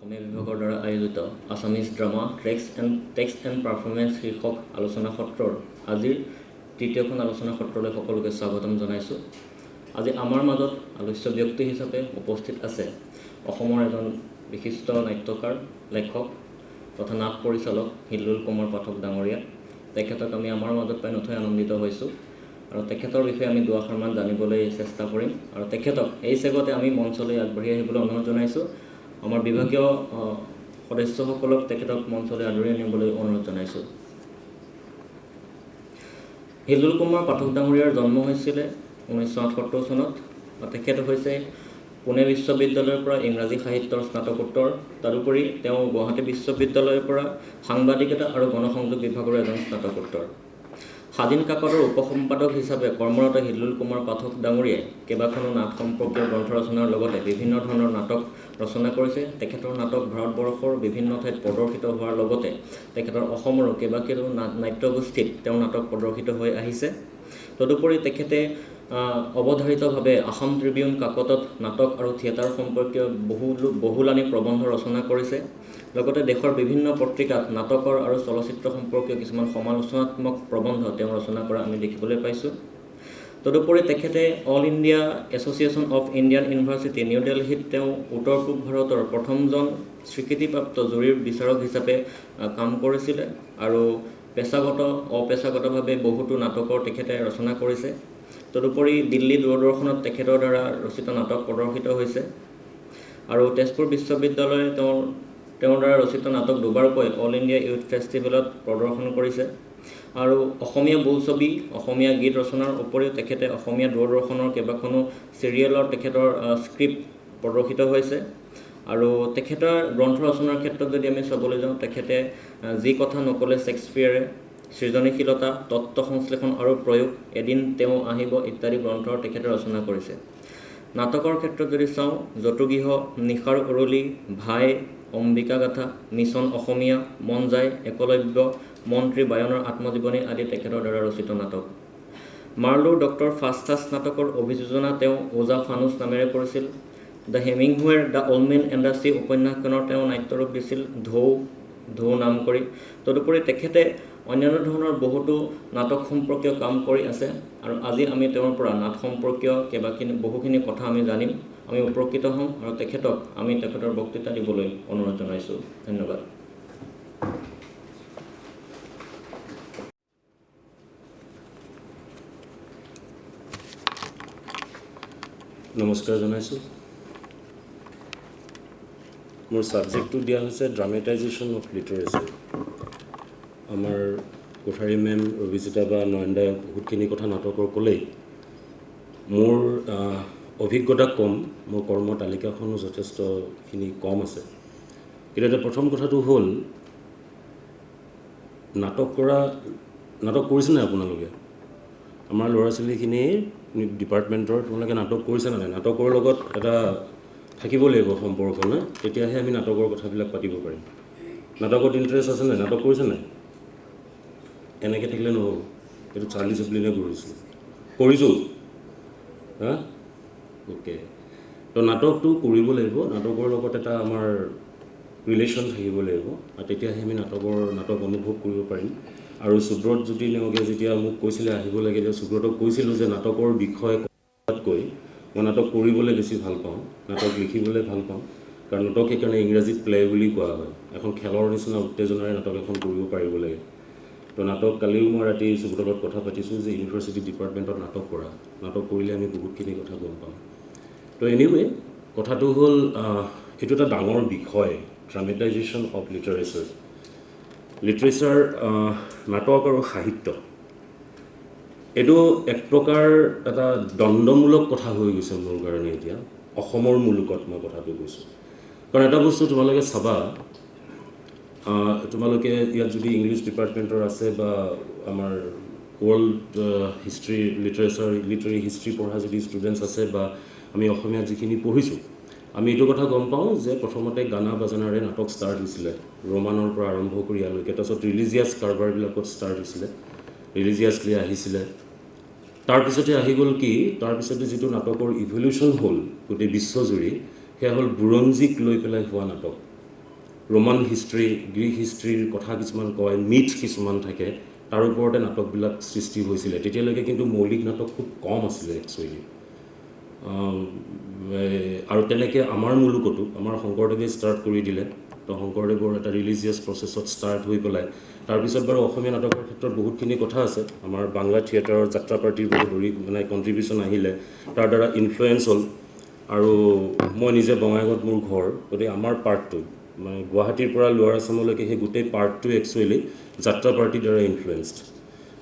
অসমীয়া বিভাগৰ দ্বাৰা আয়োজিত Assamese drama text and performance শীৰ্ষক আলোচনা সত্ৰৰ আজিৰ তৃতীয়খন আলোচনা সত্ৰলৈ সকলোকে স্বাগতম জনাইছোঁ। আজি আমাৰ মাজত আলোচ্য ব্যক্তি হিচাপে উপস্থিত আছে অসমৰ এজন বিশিষ্ট নাট্যকাৰ, লেখক তথা নাট পৰিচালক হিল্লোল কুমাৰ পাঠক ডাঙৰীয়া। তেখেতক আমি আমাৰ মাজত পাই নথৈ আনন্দিত হৈছোঁ আৰু তেখেতৰ বিষয়ে আমি দুআষাৰমান জানিবলৈ চেষ্টা কৰিম আৰু তেখেতক এই চেগতে আমি মঞ্চলৈ আগবাঢ়ি আহিবলৈ অনুৰোধ জনাইছোঁ। আমাৰ বিভাগীয় সদস্যসকলক তেখেতক মঞ্চলৈ আদৰি আনিবলৈ অনুৰোধ জনাইছোঁ। হিল্লোল কুমাৰ পাঠক ডাঙৰীয়াৰ জন্ম হৈছিলে 1978 চনত। তেখেত হৈছে পুনে বিশ্ববিদ্যালয়ৰ পৰা ইংৰাজী সাহিত্যৰ স্নাতকোত্তৰ। তাৰোপৰি তেওঁ গুৱাহাটী বিশ্ববিদ্যালয়ৰ পৰা সাংবাদিকতা আৰু গণসংযোগ বিভাগৰ এজন স্নাতকোত্তৰ। স্বাধীন কাকতৰ উপসম্পাদক হিচাপে কৰ্মৰত হিল্লোল কুমাৰ পাঠক ডাঙৰীয়াই কেইবাখনো নাট সম্পৰ্কীয় গ্ৰন্থ ৰচনাৰ লগতে বিভিন্ন ধৰণৰ নাটক ৰচনা কৰিছে। তেখেতৰ নাটক ভাৰতবৰ্ষৰ বিভিন্ন ঠাইত প্ৰদৰ্শিত হোৱাৰ লগতে তেখেতৰ অসমৰো কেইবাকেইটাও নাট্যগোষ্ঠীত তেওঁৰ নাটক প্ৰদৰ্শিত হৈ আহিছে। তদুপৰি তেখেতে অৱধাৰিতভাৱে আসাম ট্ৰিবিউন কাকতত নাটক আৰু থিয়েটাৰ সম্পৰ্কীয় বহুলানি প্ৰবন্ধ ৰচনা কৰিছে। লগতে দেশৰ বিভিন্ন পত্ৰিকাত নাটকৰ আৰু চলচ্চিত্ৰ সম্পৰ্কীয় কিছুমান সমালোচনাত্মক প্ৰবন্ধ তেওঁ ৰচনা কৰা আমি দেখিবলৈ পাইছোঁ। তদুপৰি তেখেতে all India association of Indian university new দিল্লীত তেওঁ উত্তৰ পূব ভাৰতৰ প্ৰথমজন স্বীকৃতিপ্ৰাপ্ত জুৰীৰ বিচাৰক হিচাপে কাম কৰিছিলে আৰু অপেছাগতভাৱে বহুতো নাটকৰ তেখেতে ৰচনা কৰিছে। তদুপৰি দিল্লী দূৰদৰ্শনত তেখেতৰ দ্বাৰা ৰচিত নাটক প্ৰদৰ্শিত হৈছে আৰু তেজপুৰ বিশ্ববিদ্যালয়ে তেওঁৰ দ্বাৰা ৰচিত নাটক দুবাৰকৈ অল ইণ্ডিয়া ইউথ ফেষ্টিভেলত প্ৰদৰ্শন কৰিছে। আৰু অসমীয়া বোলছবি, অসমীয়া গীত ৰচনাৰ উপৰিও তেখেতে অসমীয়া দূৰদৰ্শনৰ কেইবাখনো চিৰিয়েলৰ তেখেতৰ স্ক্ৰিপ্ট প্ৰদৰ্শিত হৈছে। আৰু তেখেতৰ গ্ৰন্থ ৰচনাৰ ক্ষেত্ৰত যদি আমি চাবলৈ যাওঁ, তেখেতে যি কথা নক'লে শেক্সপিয়াৰে, সৃজনীশীলতা, তত্ত্ব সংশ্লেষণ আৰু প্ৰয়োগ, এদিন তেওঁ আহিব ইত্যাদি গ্ৰন্থ তেখেতে ৰচনা কৰিছে। নাটকৰ ক্ষেত্ৰত যদি চাওঁ, জতুগৃহ, নিশাৰ উৰুলি, ভাই, অম্বিকা গাথা, মিছন অসমীয়া, মন যায়, একলব্য, মন্ত্ৰী বায়নৰ আত্মজীৱনী আদি তেখেতৰ দ্বাৰা ৰচিত নাটক। মাৰ্লোৰ ডক্টৰ ফাষ্টাছ নাটকৰ অভিযোজনা তেওঁ ওজা ফানুচ নামেৰে কৰিছিল। দ্য হেমিংৱেৰ the old man and the sea উপন্যাসখনৰ তেওঁ নাট্যৰূপ দিছিল ঢৌ নাম কৰি। তদুপৰি তেখেতে অন্যান্য ধৰণৰ বহুতো নাটক সম্পৰ্কীয় কাম কৰি আছে আৰু আজি আমি তেওঁৰ পৰা নাট সম্পৰ্কীয় বহুখিনি কথা আমি জানিম, আমি উপকৃত হ'ম আৰু তেখেতৰ বক্তৃতা দিবলৈ অনুৰোধ জনাইছোঁ। ধন্যবাদ। নমস্কাৰ জনাইছোঁ। মোৰ ছাবজেক্টটো দিয়া হৈছে ড্ৰামেটাইজেশ্যন অফ লিটাৰেচাৰ। আমাৰ কোঠাৰী মেম অভিজিতা বা নয়নদাই বহুতখিনি কথা নাটকৰ ক'লেই। মোৰ অভিজ্ঞতা কম, মোৰ কৰ্ম তালিকাখনো যথেষ্টখিনি কম আছে। কিন্তু এতিয়া প্ৰথম কথাটো হ'ল, নাটক কৰিছে নাই আপোনালোকে? আমাৰ ল'ৰা ছোৱালীখিনি ডিপাৰ্টমেণ্টৰ তোমালোকে নাটক কৰিছে নাই? নাটকৰ লগত এটা থাকিব লাগিব সম্পৰ্ক, না? তেতিয়াহে আমি নাটকৰ কথাবিলাক পাতিব পাৰিম। নাটকত ইণ্টাৰেষ্ট আছে নাই? নাটক কৰিছে নাই? এনেকৈ থাকিলে নহ'ব। এইটো চাৰ্লি চেপলিনে কৰিছোঁ হা? অ'কে। তো নাটকটো কৰিব লাগিব, নাটকৰ লগত এটা আমাৰ ৰিলেশ্যন থাকিব লাগিব আৰু তেতিয়াহে আমি নাটক অনুভৱ কৰিব পাৰিম। আৰু সুব্ৰত জ্যোতি নেওগে যেতিয়া মোক কৈছিলে আহিব লাগে, সুব্ৰতক কৈছিলোঁ যে নাটকৰ বিষয়ে কোৱাতকৈ মই নাটক কৰিবলৈ বেছি ভাল পাওঁ, নাটক লিখিবলৈ ভাল পাওঁ। কাৰণ নাটক সেইকাৰণে ইংৰাজীত প্লে বুলি কোৱা হয়। এখন খেলৰ নিচিনা উত্তেজনাৰে নাটক এখন কৰিব পাৰিব লাগে। তো নাটক কালিও মই ৰাতি সুব্ৰতৰ লগত কথা পাতিছোঁ যে ইউনিভাৰ্চিটি ডিপাৰ্টমেণ্টত নাটক কৰিলে আমি বহুতখিনি কথা গম পাম। তো এনিৱে কথাটো হ'ল, এইটো এটা ডাঙৰ বিষয়, ড্ৰামেটাইজেশ্যন অফ লিটাৰেচাৰ, নাটক আৰু সাহিত্য। এইটো এক প্ৰকাৰ এটা দ্বন্দ্বমূলক কথা হৈ গৈছে মোৰ কাৰণে এতিয়া, অসমৰ মুলুকত মই কথাটো কৈছোঁ। কাৰণ এটা বস্তু তোমালোকে চাবা, তোমালোকে ইয়াত যদি ইংলিছ ডিপাৰ্টমেণ্টৰ আছে বা আমাৰ ৱৰ্ল্ড হিষ্ট্ৰী লিটাৰী হিষ্ট্ৰী পঢ়া যদি ষ্টুডেণ্টছ আছে বা আমি অসমীয়াত যিখিনি পঢ়িছোঁ, আমি এইটো কথা গম পাওঁ যে প্ৰথমতে গানা বাজানাৰে নাটক ষ্টাৰ্ট হৈছিলে, ৰোমানৰ পৰা আৰম্ভ কৰি ইয়ালৈকে। তাৰপিছত ৰিলিজিয়াছ কাৰবাৰবিলাকত ষ্টাৰ্ট হৈছিলে, ৰিলিজিয়াছলি আহিছিলে। তাৰপিছতে আহি গ'ল কি, তাৰপিছতে যিটো নাটকৰ ইভলিউশ্যন হ'ল গোটেই বিশ্বজুৰি, সেয়া হ'ল বুৰঞ্জীক লৈ পেলাই হোৱা নাটক। ৰোমান হিষ্ট্ৰী গ্ৰীক হিষ্ট্ৰীৰ কথা কিছুমান কয় মিথ কিছুমান থাকে তাৰ ওপৰতে নাটকবিলাক সৃষ্টি হৈছিলে তেতিয়ালৈকে কিন্তু মৌলিক নাটক খুব কম আছিলে একচুৱেলি আৰু তেনেকৈ আমাৰ মুলুকতো আমাৰ শংকৰদেৱে ষ্টাৰ্ট কৰি দিলে তো শংকৰদেৱৰ এটা ৰিলিজিয়াছ প্ৰচেছত ষ্টাৰ্ট হৈ পেলাই তাৰপিছত বাৰু অসমীয়া নাটকৰ ক্ষেত্ৰত বহুতখিনি কথা আছে আমাৰ বাংলা থিয়েটাৰৰ যাত্ৰা পাৰ্টিৰ বহুত মানে কণ্ট্ৰিবিউশ্যন আহিলে তাৰ দ্বাৰা ইনফ্লুৱেঞ্চ হ'ল আৰু মই নিজে বঙাইগাঁৱত মোৰ ঘৰ গতিকে আমাৰ পাৰ্টটো মানে গুৱাহাটীৰ পৰা লোৱাৰ আছামলৈকে সেই গোটেই পাৰ্টটো একচুৱেলি যাত্ৰা পাৰ্টিৰ দ্বাৰা ইনফ্লুৱেঞ্চড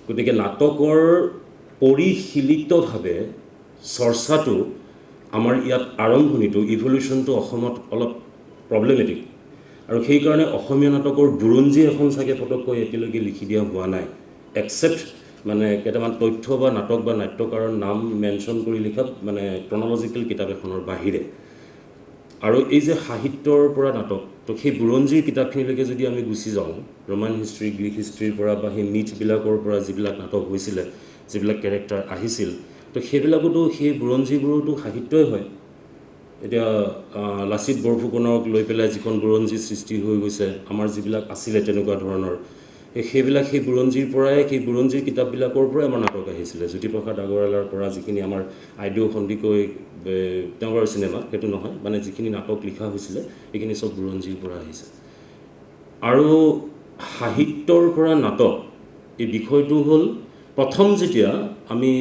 গতিকে নাটকৰ পৰিশীলিতভাৱে চৰ্চাটো আমাৰ ইয়াত আৰম্ভণিটো ইভলিউশ্যনটো অসমত অলপ প্ৰব্লেমেটিক আৰু সেইকাৰণে অসমীয়া নাটকৰ বুৰঞ্জী এখন চাগে ফটককৈ এতিয়ালৈকে লিখি দিয়া হোৱা নাই একচেপ্ট মানে কেইটামান তথ্য বা নাটক বা নাট্যকাৰৰ নাম মেনশ্যন কৰি লিখা মানে ক্ৰনলজিকেল কিতাপ এখনৰ বাহিৰে আৰু এই যে সাহিত্যৰ পৰা নাটক তো সেই বুৰঞ্জীৰ কিতাপখিনিলৈকে যদি আমি গুচি যাওঁ ৰোমান হিষ্ট্ৰী গ্ৰীক হিষ্ট্ৰীৰ পৰা বা সেই মিথবিলাকৰ পৰা যিবিলাক নাটক হৈছিলে যিবিলাক কেৰেক্টাৰ আহিছিল তো সেইবিলাকতো সেই বুৰঞ্জীবোৰতো সাহিত্যই হয় এতিয়া লাচিত বৰফুকনক লৈ পেলাই যিখন বুৰঞ্জী সৃষ্টি হৈ গৈছে আমাৰ যিবিলাক আছিলে তেনেকুৱা ধৰণৰ সেইবিলাক সেই বুৰঞ্জীৰ পৰাই সেই বুৰঞ্জীৰ কিতাপবিলাকৰ পৰাই আমাৰ নাটক আহিছিলে জ্যোতিপ্ৰসাদ আগৰৱালাৰ পৰা যিখিনি আমাৰ আইদেউ সন্দিকৈ তেওঁৰ চিনেমা সেইটো নহয় মানে যিখিনি নাটক লিখা হৈছিলে সেইখিনি চব বুৰঞ্জীৰ পৰা আহিছে আৰু সাহিত্যৰ পৰা নাটক এই বিষয়টো হ'ল প্ৰথম যেতিয়া আমি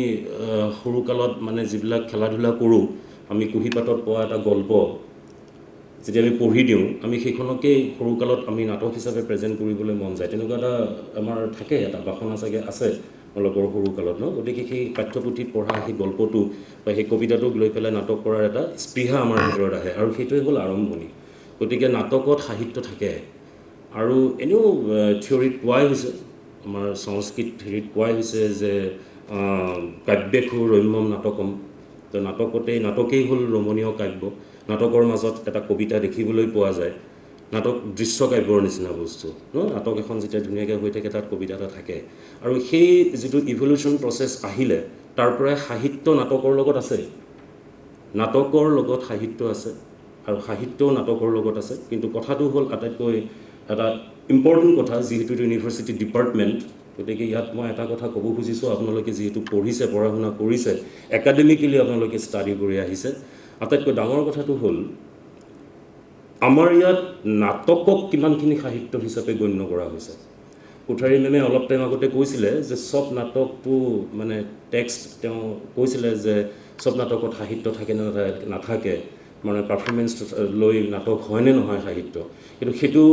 সৰুকালত মানে যিবিলাক খেলা ধূলা কৰোঁ আমি কুঁহিপাতত পোৱা এটা গল্প যেতিয়া আমি পঢ়ি দিওঁ আমি সেইখনকেই সৰুকালত আমি নাটক হিচাপে প্ৰেজেণ্ট কৰিবলৈ মন যায় তেনেকুৱা এটা আমাৰ থাকে এটা বাসনা চাগে আছে লগৰ সৰুকালত ন গতিকে সেই পাঠ্যপুথিত পঢ়া সেই গল্পটো বা সেই কবিতাটোক লৈ পেলাই নাটক কৰাৰ এটা স্পৃহা আমাৰ ভিতৰত আহে আৰু সেইটোৱে হ'ল আৰম্ভণি গতিকে নাটকত সাহিত্য থাকে আৰু এনেও থিয়ৰীত কোৱাই হৈছে আমাৰ সংস্কৃত হেৰিত কোৱাই হৈছে যে কাব্যেষু ৰম্যম নাটকম তো নাটকেই হ'ল ৰমণীয় কাব্য নাটকৰ মাজত এটা কবিতা দেখিবলৈ পোৱা যায় নাটক দৃশ্য কাব্যৰ নিচিনা বস্তু ন নাটক এখন যেতিয়া ধুনীয়াকৈ হৈ থাকে তাত কবিতা এটা থাকে আৰু সেই যিটো ইভলিউশ্যন প্ৰচেছ আহিলে তাৰ পৰাই সাহিত্য নাটকৰ লগত আছে নাটকৰ লগত সাহিত্য আছে আৰু সাহিত্যও নাটকৰ লগত আছে কিন্তু কথাটো হ'ল আটাইতকৈ এটা ইম্পৰ্টেণ্ট কথা যিহেতু ইউনিভাৰ্চিটি ডিপাৰ্টমেণ্ট গতিকে ইয়াত মই এটা কথা ক'ব খুজিছোঁ আপোনালোকে যিহেতু পঢ়িছে পঢ়া শুনা কৰিছে একাডেমিকেলি আপোনালোকে ষ্টাডি কৰি আহিছে আটাইতকৈ ডাঙৰ কথাটো হ'ল আমাৰ ইয়াত নাটকক কিমানখিনি সাহিত্য হিচাপে গণ্য কৰা হৈছে কোঠাৰী মেমে অলপ টাইম আগতে কৈছিলে যে চব নাটকটো মানে টেক্সট তেওঁ কৈছিলে যে চব নাটকত সাহিত্য থাকে নে নাথাকে মানে পাৰফৰ্মেঞ্চ লৈ নাটক হয়নে নহয় সাহিত্য কিন্তু সেইটো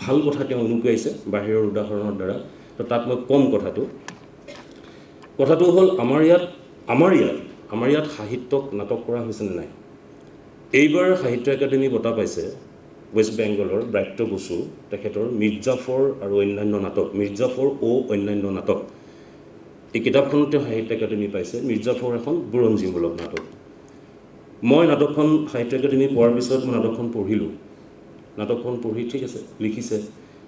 ভাল কথা তেওঁ অনুকুৱাইছে বাহিৰৰ উদাহৰণৰ দ্বাৰা তো তাত মই কম কথাটো হ'ল আমাৰ ইয়াত সাহিত্যক নাটক কৰা হৈছেনে নাই এইবাৰ সাহিত্য একাডেমি বঁটা পাইছে ৱেষ্ট বেংগলৰ ব্ৰাত্য বসু তেখেতৰ মিৰ্জাফৰ আৰু অন্যান্য নাটক মিৰ্জাফৰ অন্যান্য নাটক এই কিতাপখনতে সাহিত্য একাডেমি পাইছে মিৰ্জাফৰ এখন বুৰঞ্জীমূলক নাটক মই নাটকখন সাহিত্য একাডেমি পোৱাৰ পিছত মই নাটকখন পঢ়ি ঠিক আছে লিখিছে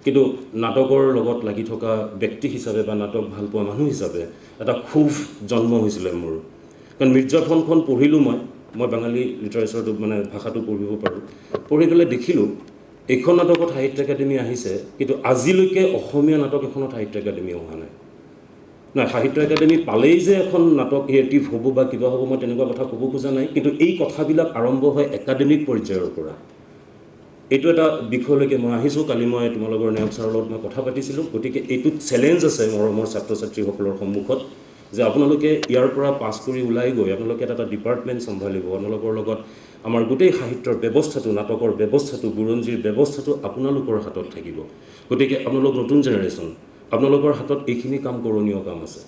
কিন্তু নাটকৰ লগত লাগি থকা ব্যক্তি হিচাপে বা নাটক ভাল পোৱা মানুহ হিচাপে এটা ক্ষোভ জন্ম হৈছিলে মোৰ কাৰণ মিৰ্জাফৰখন পঢ়িলোঁ মই বাঙালী লিটাৰেচাৰটো মানে ভাষাটো পঢ়িব পাৰোঁ পঢ়ি পেলাই দেখিলোঁ এইখন নাটকত সাহিত্য একাডেমি আহিছে কিন্তু আজিলৈকে অসমীয়া নাটক এখনত সাহিত্য একাডেমি অহা নাই সাহিত্য একাডেমি পালেই যে এখন নাটক ক্ৰিয়েটিভ হ'ব বা কিবা হ'ব মই তেনেকুৱা কথা ক'ব খোজা নাই কিন্তু এই কথাবিলাক আৰম্ভ হয় একাডেমিক পৰ্যায়ৰ পৰা এইটো এটা বিষয়লৈকে মই আহিছোঁ কালি মই তোমালোকৰ নায়ক ছাৰৰ লগত মই কথা পাতিছিলোঁ গতিকে এইটোত চেলেঞ্জ আছে মোৰ ছাত্ৰ ছাত্ৰীসকলৰ সন্মুখত যে আপোনালোকে ইয়াৰ পৰা পাছ কৰি ওলাই গৈ আপোনালোকে এটা ডিপাৰ্টমেণ্ট চম্ভালিব আপোনালোকৰ লগত আমাৰ গোটেই সাহিত্যৰ ব্যৱস্থাটো নাটকৰ ব্যৱস্থাটো বুৰঞ্জীৰ ব্যৱস্থাটো আপোনালোকৰ হাতত থাকিব গতিকে আপোনালোক নতুন জেনেৰেশ্যন আপোনালোকৰ হাতত এইখিনি কাম কৰণীয় কাম আছে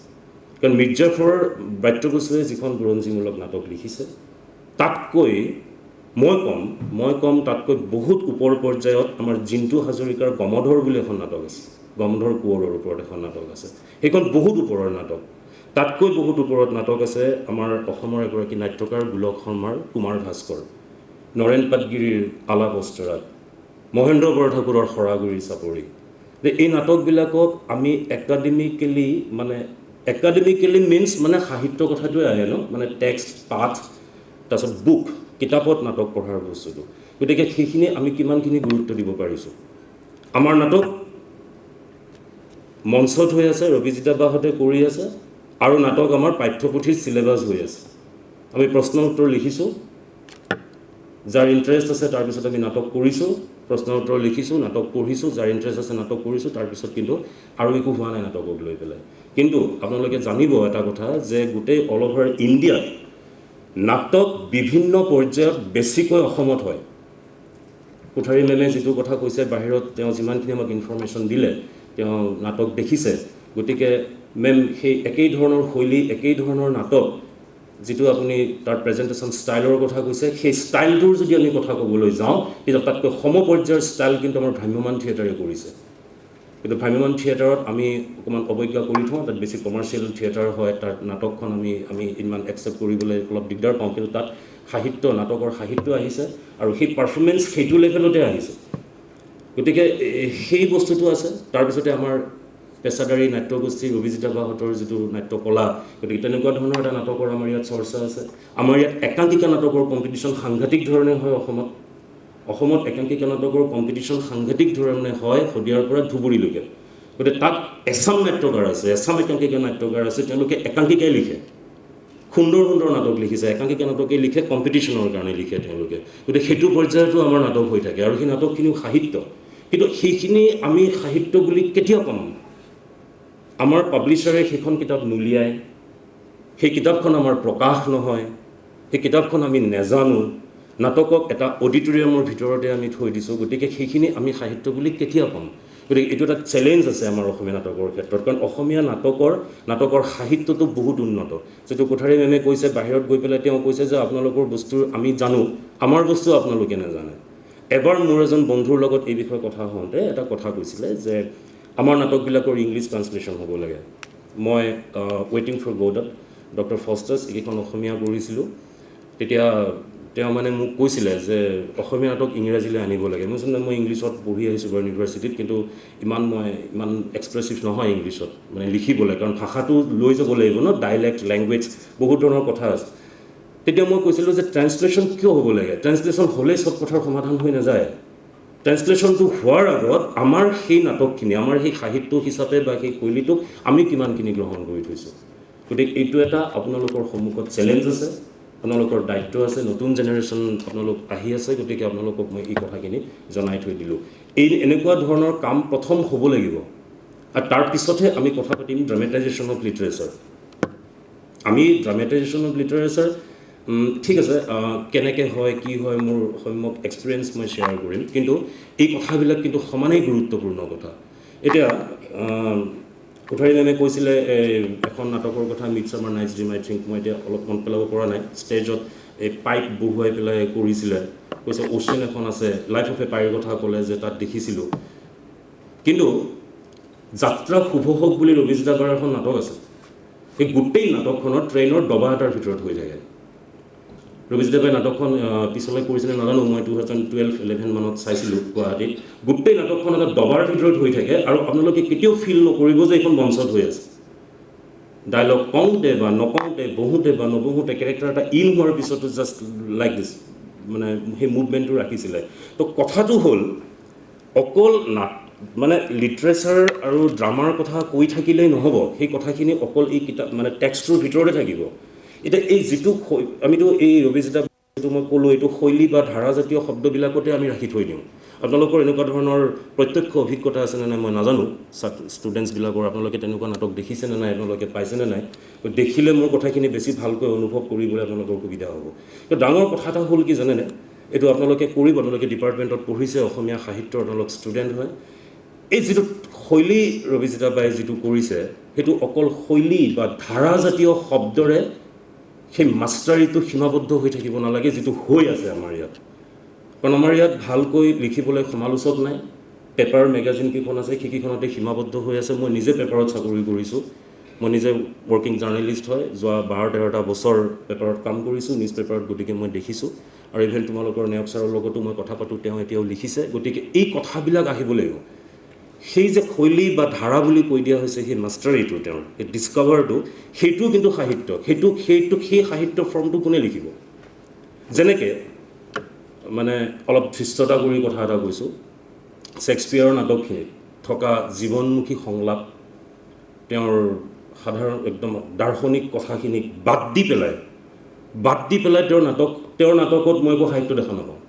কাৰণ মিৰ্জাফৰ ব্ৰাত্য বসুৱে যিখন বুৰঞ্জীমূলক নাটক লিখিছে তাতকৈ মই কম তাতকৈ বহুত ওপৰ পৰ্যায়ত আমাৰ জিন্তু হাজৰিকাৰ গমধৰ বুলি এখন নাটক আছে গমধৰ কোঁৱৰৰ ওপৰত এখন নাটক আছে সেইখন বহুত ওপৰৰ নাটক তাতকৈ বহুত ওপৰত নাটক আছে আমাৰ অসমৰ এগৰাকী নাট্যকাৰ গোলক শৰ্মাৰ কুমাৰ ভাস্কৰ নৰেন পাটগিৰিৰ আলাপ অস্তৰাত মহেন্দ্ৰ বৰঠাকুৰৰ সৰাগুৰি চাপৰি এই নাটকবিলাকক আমি একাডেমিকেলি মিনছ মানে সাহিত্য কথাটোৱে আহে ন মানে টেক্সট পাঠ তাৰপিছত বুক কিতাপত নাটক পঢ়াৰ বস্তুটো গতিকে সেইখিনি আমি কিমানখিনি গুৰুত্ব দিব পাৰিছোঁ আমাৰ নাটক মঞ্চত হৈ আছে ৰবিজিতা বাহঁতে কৰি আছে আৰু নাটক আমাৰ পাঠ্যপুথিৰ চিলেবাছ হৈ আছে আমি প্ৰশ্ন উত্তৰ লিখিছোঁ যাৰ ইণ্টাৰেষ্ট আছে তাৰপিছত আমি নাটক কৰিছোঁ প্ৰশ্ন উত্তৰ লিখিছোঁ নাটক পঢ়িছোঁ যাৰ ইণ্টাৰেষ্ট আছে নাটক কৰিছোঁ তাৰপিছত কিন্তু আৰু একো হোৱা নাই নাটকক লৈ পেলাই কিন্তু আপোনালোকে জানিব এটা কথা যে গোটেই অল অভাৰ ইণ্ডিয়াত নাটক বিভিন্ন পৰ্যায়ত বেছিকৈ অসমত হয় কোঠাৰী মেমে যিটো কথা কৈছে বাহিৰত তেওঁ যিমানখিনি আমাক ইনফৰমেশ্যন দিলে তেওঁ নাটক দেখিছে গতিকে মেম সেই একেই ধৰণৰ শৈলী একেই ধৰণৰ নাটক যিটো আপুনি তাৰ প্ৰেজেণ্টেশ্যন ষ্টাইলৰ কথা কৈছে সেই ষ্টাইলটোৰ যদি আমি কথা ক'বলৈ যাওঁ তেতিয়া তাতকৈ সমপৰ্যায়ৰ ষ্টাইল কিন্তু আমাৰ ভ্ৰাম্যমান থিয়েটাৰে কৰিছে কিন্তু ভ্ৰাম্যমান থিয়েটাৰত আমি অকণমান অৱজ্ঞা কৰি থওঁ তাত বেছি কমাৰ্চিয়েল থিয়েটাৰ হয় তাৰ নাটকখন আমি ইমান একচেপ্ট কৰিবলৈ অলপ দিগদাৰ পাওঁ কিন্তু তাত সাহিত্য নাটকৰ সাহিত্য আহিছে আৰু সেই পাৰফৰ্মেঞ্চ সেইটো লেভেলতে আহিছে গতিকে সেই বস্তুটো আছে তাৰপিছতে আমাৰ পেছাদাৰী নাট্যগোষ্ঠীৰ অভিজিতা বাহঁতৰ যিটো নাট্যকলা গতিকে তেনেকুৱা ধৰণৰ এটা নাটকৰ আমাৰ ইয়াত চৰ্চা আছে আমাৰ ইয়াত একাংকিকা নাটকৰ কম্পিটিশ্যন সাংঘাতিক ধৰণে হয় অসমত একাংকিকা নাটকৰ কম্পিটিশ্যন সাংঘাতিক ধৰণে হয় শদিয়াৰ পৰা ধুবুৰীলৈকে গতিকে তাত এছাম নাট্যকাৰ আছে এছাম একাংকিকা নাট্যকাৰ আছে তেওঁলোকে একাংকিকাই লিখে সুন্দৰ সুন্দৰ নাটক লিখিছে একাংকিকা নাটকেই লিখে কম্পিটিশ্যনৰ কাৰণে লিখে তেওঁলোকে গতিকে সেইটো পৰ্যায়তো আমাৰ নাটক হৈ থাকে আৰু সেই নাটকখিনিও সাহিত্য কিন্তু সেইখিনি আমি সাহিত্য বুলি কেতিয়া পাম আমাৰ পাব্লিশ্বাৰে সেইখন কিতাপ নুলিয়ায় সেই কিতাপখন আমাৰ প্ৰকাশ নহয় সেই কিতাপখন আমি নেজানো নাটকক এটা অডিটৰিয়ামৰ ভিতৰতে আমি থৈ দিছোঁ গতিকে সেইখিনি আমি সাহিত্য বুলি কেতিয়া পাম গতিকে এইটো এটা চেলেঞ্জ আছে আমাৰ অসমীয়া নাটকৰ ক্ষেত্ৰত কাৰণ অসমীয়া নাটকৰ সাহিত্যটো বহুত উন্নত যিটো কোঠাৰী মেমে কৈছে বাহিৰত গৈ পেলাই তেওঁ কৈছে যে আপোনালোকৰ বস্তু আমি জানো আমাৰ বস্তু আপোনালোকে নাজানে এবাৰ মোৰ এজন বন্ধুৰ লগত এই বিষয়ে কথা হওঁতে এটা কথা কৈছিলে যে আমাৰ নাটকবিলাকৰ ইংলিছ ট্ৰান্সলেশ্যন হ'ব লাগে মই ৱেইটিং ফৰ গডত ডক্টৰ ফষ্টাৰ্ছ এইকেইখন অসমীয়া কৰিছিলোঁ তেতিয়া তেওঁ মানে মোক কৈছিলে যে অসমীয়া নাটক ইংৰাজীলৈ আনিব লাগে মই ইংলিছত পঢ়ি আহিছোঁ বাৰু ইউনিভাৰ্চিটিত কিন্তু ইমান এক্সপ্ৰেছিভ নহয় ইংলিছত মানে লিখিবলৈ কাৰণ ভাষাটো লৈ যাব লাগিব ন ডাইলেক্ট লেংগুৱেজ বহুত ধৰণৰ কথা আছে তেতিয়া মই কৈছিলোঁ যে ট্ৰান্সলেশ্যন কিয় হ'ব লাগে ট্ৰান্সলেশ্যন হ'লেই চব কথাৰ সমাধান হৈ নাযায় ট্ৰান্সলেশ্যনটো হোৱাৰ আগত আমাৰ সেই নাটকখিনি আমাৰ সেই সাহিত্য হিচাপে বা সেই শৈলীটোক আমি কিমানখিনি গ্ৰহণ কৰি থৈছোঁ গতিকে এইটো এটা আপোনালোকৰ সন্মুখত চেলেঞ্জ আছে আপোনালোকৰ দায়িত্ব আছে নতুন জেনেৰেশ্যন আপোনালোক আহি আছে গতিকে আপোনালোকক মই এই কথাখিনি জনাই থৈ দিলোঁ এনেকুৱা ধৰণৰ কাম প্ৰথম হ'ব লাগিব আৰু তাৰপিছতহে আমি কথা পাতিম ড্ৰামেটাইজেশ্যন অফ লিটাৰেচাৰ আমি ড্ৰামেটাইজেশ্যন অফ লিটাৰেচাৰ ঠিক আছে কেনেকৈ হয় কি হয় মোৰ সম্যক এক্সপিৰিয়েঞ্চ মই শ্বেয়াৰ কৰিম কিন্তু এই কথাবিলাক কিন্তু সমানেই গুৰুত্বপূৰ্ণ কথা এতিয়া কোঠাৰী মেমে কৈছিলে এখন নাটকৰ কথা মিডছামাৰ নাইটছ ড্ৰিম আই থিংক মই এতিয়া অলপ মন পেলাব পৰা নাই ষ্টেজত এই পাইপ বহুৱাই পেলাই কৰিছিলে কৈছে অ'চিয়ান এখন আছে লাইফ অফ এ পাইৰ কথা ক'লে যে তাত দেখিছিলোঁ কিন্তু যাত্ৰা শুভ হওক বুলি ৰবিজিতা বাৰ এখন নাটক আছে এই গোটেই নাটকখনত ট্ৰেইনৰ ডবা এটাৰ ভিতৰত হৈ থাকে ৰবিজিতা বাই নাটকখন পিছলৈ কৰিছিলে নাজানো মই 2012-11 মানত চাইছিলোঁ গুৱাহাটীত গোটেই নাটকখন এটা ডবাৰ ভিতৰত হৈ থাকে আৰু আপোনালোকে কেতিয়াও ফিল নকৰিব যে এইখন মঞ্চত হৈ আছে ডাইলগ কওঁতে বা নকওঁতে বহোঁতে বা নবহোঁতে কেৰেক্টাৰ এটা ইন হোৱাৰ পিছতো জাষ্ট লাইক দিছ মানে সেই মুভমেণ্টটো ৰাখিছিলে তো কথাটো হ'ল অকল মানে লিটাৰেচাৰ আৰু ড্ৰামাৰ কথা কৈ থাকিলেই নহ'ব সেই কথাখিনি অকল এই কিতাপ মানে টেক্সটোৰ ভিতৰতে থাকিব এতিয়া এই যিটো আমিতো এই ৰবিজিতা যিটো মই ক'লোঁ এইটো শৈলী বা ধাৰাজাতীয় শব্দবিলাকতে আমি ৰাখি থৈ দিওঁ আপোনালোকৰ এনেকুৱা ধৰণৰ প্ৰত্যক্ষ অভিজ্ঞতা আছেনে নাই মই নাজানো ষ্টুডেণ্টছবিলাকৰ আপোনালোকে তেনেকুৱা নাটক দেখিছেনে নাই আপোনালোকে পাইছেনে নাই দেখিলে মোৰ কথাখিনি বেছি ভালকৈ অনুভৱ কৰিবলৈ আপোনালোকৰ সুবিধা হ'ব তো ডাঙৰ কথা এটা হ'ল কি জানেনে এইটো আপোনালোকে কৰিব আপোনালোকে ডিপাৰ্টমেণ্টত পঢ়িছে অসমীয়া সাহিত্যৰ আপোনালোক ষ্টুডেণ্ট হয় এই যিটো শৈলী ৰবিজিতা বাই যিটো কৰিছে সেইটো অকল শৈলী বা ধাৰাজাতীয় শব্দৰে সেই মাষ্টাৰীটো সীমাবদ্ধ হৈ থাকিব নালাগে যিটো হৈ আছে আমাৰ ইয়াত কাৰণ আমাৰ ইয়াত ভালকৈ লিখিবলৈ সমালোচক নাই পেপাৰ মেগাজিন কেইখন আছে সেইকেইখনতে সীমাবদ্ধ হৈ আছে মই নিজে পেপাৰত চাকৰি কৰিছোঁ মই নিজে ৱৰ্কিং জাৰ্নেলিষ্ট হয় যোৱা 12-13টা বছৰ পেপাৰত কাম কৰিছোঁ নিউজ পেপাৰত গতিকে মই দেখিছোঁ আৰু ইভেন তোমালোকৰ নেওগ ছাৰৰ লগতো মই কথা পাতোঁ তেওঁ এতিয়াও লিখিছে গতিকে এই কথাবিলাক আহিব লাগিব সেই যে শৈলী বা ধাৰা বুলি কৈ দিয়া হৈছে সেই মাষ্টাৰীটো তেওঁৰ সেই ডিছকভাৰটো সেইটোও কিন্তু সাহিত্য সেই সাহিত্য ফৰ্মটো কোনে লিখিব যেনেকৈ মানে অলপ ধৃষ্টতা কৰি কথা এটা কৈছোঁ শ্বেক্সপিয়াৰৰ নাটকখিনিত থকা জীৱনমুখী সংলাপ তেওঁৰ সাধাৰণ একদম দাৰ্শনিক কথাখিনিক বাদ দি পেলাই তেওঁৰ নাটকত মই একো সাহিত্য দেখা নাপাওঁ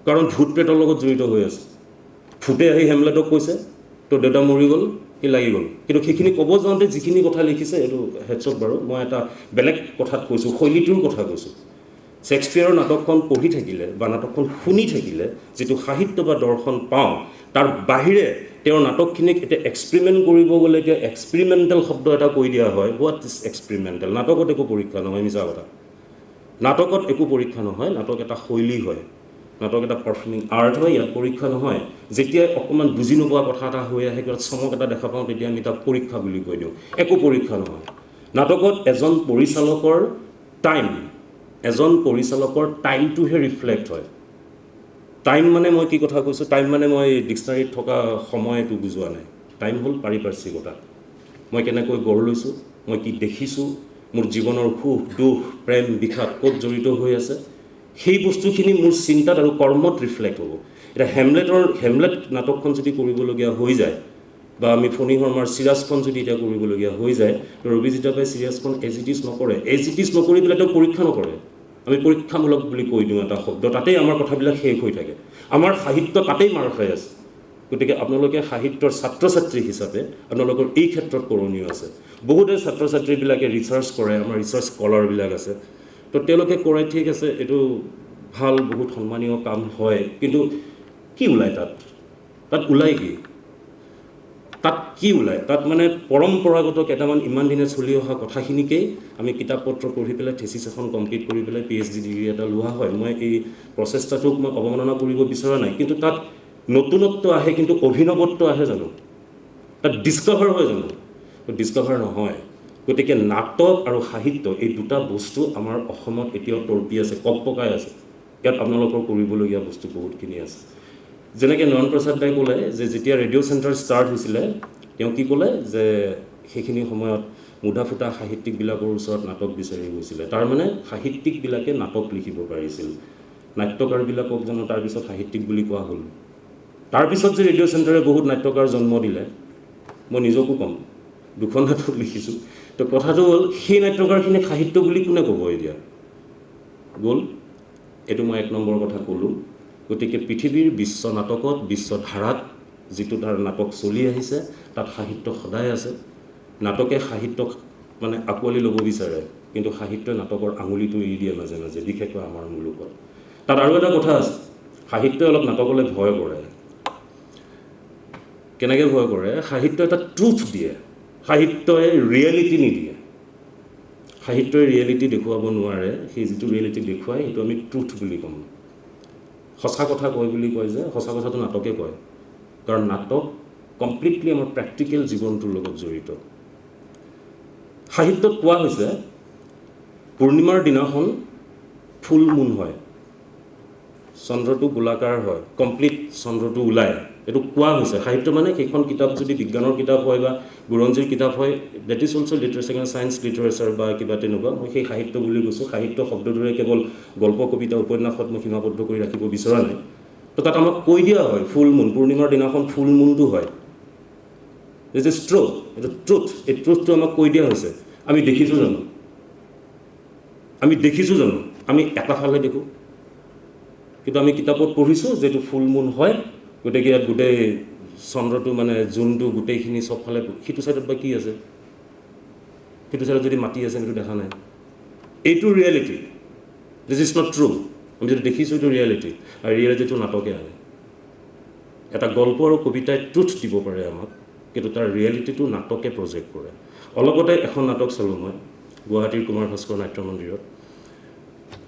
কাৰণ ভূত প্ৰেতৰ লগত জড়িত হৈ আছে ভূতে আহি হেমলেটক কৈছে তোৰ দেউতা মৰি গ'ল সি লাগি গ'ল কিন্তু সেইখিনি ক'ব যাওঁতে যিখিনি কথা লিখিছে এইটো হেডছপ বাৰু মই এটা বেলেগ কথাত কৈছোঁ শৈলীটোৰ কথা কৈছোঁ শ্বেক্সপিয়াৰৰ নাটকখন পঢ়ি থাকিলে বা নাটকখন শুনি থাকিলে যিটো সাহিত্য বা দৰ্শন পাওঁ তাৰ বাহিৰে তেওঁৰ নাটকখিনিক এতিয়া এক্সপেৰিমেণ্ট কৰিব গ'লে এতিয়া এক্সপেৰিমেণ্টেল শব্দ এটা কৈ দিয়া হয় হোৱাট ইজ এক্সপেৰিমেণ্টেল নাটকত একো পৰীক্ষা নহয় মিছা কথা নাটকত একো পৰীক্ষা নহয় নাটক এটা শৈলী হয় নাটক এটা পাৰফৰ্মিং আৰ্ট হয় ইয়াত পৰীক্ষা নহয় যেতিয়া অকণমান বুজি নোপোৱা কথা এটা হৈ আহে কিবা চমক এটা দেখা পাওঁ তেতিয়া আমি তাক পৰীক্ষা বুলি কৈ দিওঁ একো পৰীক্ষা নহয় নাটকত এজন পৰিচালকৰ টাইমটোহে ৰিফ্লেক্ট হয় টাইম মানে মই কি কথা কৈছোঁ টাইম মানে মই ডিক্সনাৰীত থকা সময়টো বুজোৱা নাই টাইম হ'ল পাৰিপাৰ্শ্বিকতা মই কেনেকৈ গঢ় লৈছোঁ মই কি দেখিছোঁ মোৰ জীৱনৰ সুখ দুখ প্ৰেম বিষাদ ক'ত জড়িত হৈ আছে সেই বস্তুখিনি মোৰ চিন্তাত আৰু কৰ্মত ৰিফ্লেক্ট হ'ব এতিয়া হেমলেট নাটকখন যদি কৰিবলগীয়া হৈ যায় বা আমি ফণী শৰ্মাৰ চিৰাজখন যদি এতিয়া কৰিবলগীয়া হৈ যায় তো ৰবিজিতা বাই চিৰাজখন এজ ইট ইজ নকৰি পেলাই তেওঁ পৰীক্ষা নকৰে আমি পৰীক্ষামূলক বুলি কৈ দিওঁ এটা শব্দ তাতেই আমাৰ কথাবিলাক শেষ হৈ থাকে আমাৰ সাহিত্য তাতেই মাৰ খাই আছে গতিকে আপোনালোকে সাহিত্যৰ ছাত্ৰ ছাত্ৰী হিচাপে আপোনালোকৰ এই ক্ষেত্ৰত কৰণীয় আছে বহুতে ছাত্ৰ ছাত্ৰীবিলাকে ৰিচাৰ্চ কৰে আমাৰ ৰিচাৰ্চ স্কলাৰবিলাক আছে তো তেওঁলোকে কৰে ঠিক আছে এইটো ভাল বহুত সন্মানীয় কাম হয় কিন্তু কি ওলায় তাত ওলায় কি তাত মানে পৰম্পৰাগত কেইটামান ইমান দিনে চলি অহা কথাখিনিকেই আমি কিতাপ পত্ৰ পঢ়ি পেলাই থিচিছ এখন কমপ্লিট কৰি পেলাই PhD ডিগ্ৰী এটা লোৱা হয় মই এই প্ৰচেষ্টাটোক মই অৱমাননা কৰিব বিচৰা নাই কিন্তু তাত নতুনত্ব আহে কিন্তু অভিনৱত্ব আহে জানো তাত ডিস্কভাৰ হয় জানো ডিস্কভাৰ নহয় গতিকে নাটক আৰু সাহিত্য এই দুটা বস্তু আমাৰ অসমত এতিয়াও তৰ্পি আছে ককপকাই আছে ইয়াত আপোনালোকৰ কৰিবলগীয়া বস্তু বহুতখিনি আছে যেনেকৈ নয়ন প্ৰসাদ দাই ক'লে যে যেতিয়া ৰেডিঅ' চেণ্টাৰ ষ্টাৰ্ট হৈছিলে তেওঁ কি ক'লে যে সেইখিনি সময়ত মুধা ফুটা সাহিত্যিকবিলাকৰ ওচৰত নাটক বিচাৰি গৈছিলে তাৰমানে সাহিত্যিকবিলাকে নাটক লিখিব পাৰিছিল নাট্যকাৰবিলাকক জানো তাৰপিছত সাহিত্যিক বুলি কোৱা হ'ল তাৰপিছত যে ৰেডিঅ' চেণ্টাৰে বহুত নাট্যকাৰ জন্ম দিলে মই নিজকো ক'ম দুখন নাটক লিখিছোঁ তো কথাটো হ'ল সেই নাট্যকাৰখিনিক সাহিত্য বুলি কোনে ক'ব এতিয়া গ'ল এইটো মই 1 নম্বৰ কথা ক'লোঁ গতিকে পৃথিৱীৰ বিশ্ব নাটকত বিশ্ব ধাৰাত যিটো তাৰ নাটক চলি আহিছে তাত সাহিত্য সদায় আছে নাটকে সাহিত্যক মানে আঁকোৱালি ল'ব বিচাৰে কিন্তু সাহিত্যই নাটকৰ আঙুলিটো এৰি দিয়ে মাজে মাজে বিশেষকৈ আমাৰ মুলুকত তাত আৰু এটা কথা আছে সাহিত্যই অলপ নাটকলৈ ভয় কৰে কেনেকৈ ভয় কৰে সাহিত্যই এটা ট্ৰুথ দিয়ে সাহিত্যই ৰিয়েলিটি নিদিয়ে সাহিত্যই ৰিয়েলিটি দেখুৱাব নোৱাৰে সেই যিটো ৰিয়েলিটি দেখুৱায় সেইটো আমি ট্ৰুথ বুলি ক'ম সঁচা কথা কয় বুলি কয় যে সঁচা কথাটো নাটকে কয় কাৰণ নাটক কমপ্লিটলি আমাৰ প্ৰেক্টিকেল জীৱনটোৰ লগত জড়িত সাহিত্যত কোৱা হৈছে পূৰ্ণিমাৰ দিনাখন ফুল মুন হয় চন্দ্ৰটো গোলাকাৰ হয় কমপ্লিট চন্দ্ৰটো ওলায় এইটো কোৱা হৈছে সাহিত্য মানে সেইখন কিতাপ যদি বিজ্ঞানৰ কিতাপ হয় বা বুৰঞ্জীৰ কিতাপ হয় that is also' literature science literature বা কিবা তেনেকুৱা মই সেই সাহিত্য বুলি কৈছোঁ সাহিত্য শব্দটোৰে কেৱল গল্প কবিতা উপন্যাসত মই সীমাবদ্ধ কৰি ৰাখিব বিচৰা নাই তো তাত আমাক কৈ দিয়া হয় ফুল মুন পূৰ্ণিমাৰ দিনাখন ফুল মুনটো হয় দিছ ইজ ট্ৰু এইটো ট্ৰুথ এই ট্ৰুথটো আমাক কৈ দিয়া হৈছে আমি দেখিছোঁ জানো আমি এটা ফালে দেখোঁ কিন্তু আমি কিতাপত পঢ়িছোঁ যে এইটো ফুল মুন হয় গতিকে ইয়াত গোটেই চন্দ্ৰটো মানে জোনটো গোটেইখিনি চবফালে সিটো ছাইডত বা কি আছে সিটো ছাইডত যদি মাটি আছে সেইটো দেখা নাই এইটো reality this is not true আমি যদি দেখিছোঁ এইটো ৰিয়েলিটি আৰু ৰিয়েলিটিটো নাটকে আনে এটা গল্প আৰু কবিতাই ট্ৰুথ দিব পাৰে আমাক কিন্তু তাৰ ৰিয়েলিটিটো নাটকে প্ৰজেক্ট কৰে অলপতে এখন নাটক চালোঁ মই গুৱাহাটীৰ কুমাৰ ভাস্কৰ নাট্য মন্দিৰত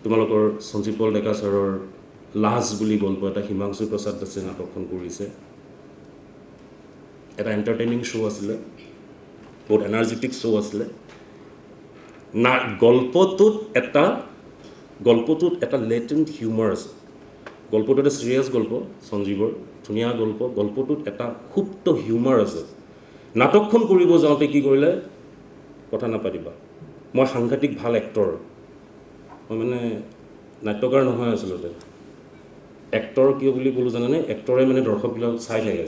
তোমালোকৰ সঞ্জীৱ পল ডেকা ছাৰৰ লাজ বুলি গল্প এটা হিমাংশু প্ৰসাদ দাসে নাটকখন কৰিছে এটা এণ্টাৰটেইনিং শ্ব' আছিলে বহুত এনাৰ্জেটিক শ্ব' আছিলে না গল্পটোত এটা লেটেণ্ট হিউমাৰ আছে গল্পটো এটা চিৰিয়াছ গল্প সঞ্জীৱৰ ধুনীয়া গল্পটোত এটা সুপ্ত হিউমাৰ আছে নাটকখন কৰিব যাওঁতে কি কৰিলে কথা নাপাতিবা মই সাংঘাতিক ভাল এক্টৰ মই মানে নাট্যকাৰ নহয় আচলতে এক্টৰ কিয় বুলি ক'লোঁ জানানে এক্টৰে মানে দৰ্শকবিলাক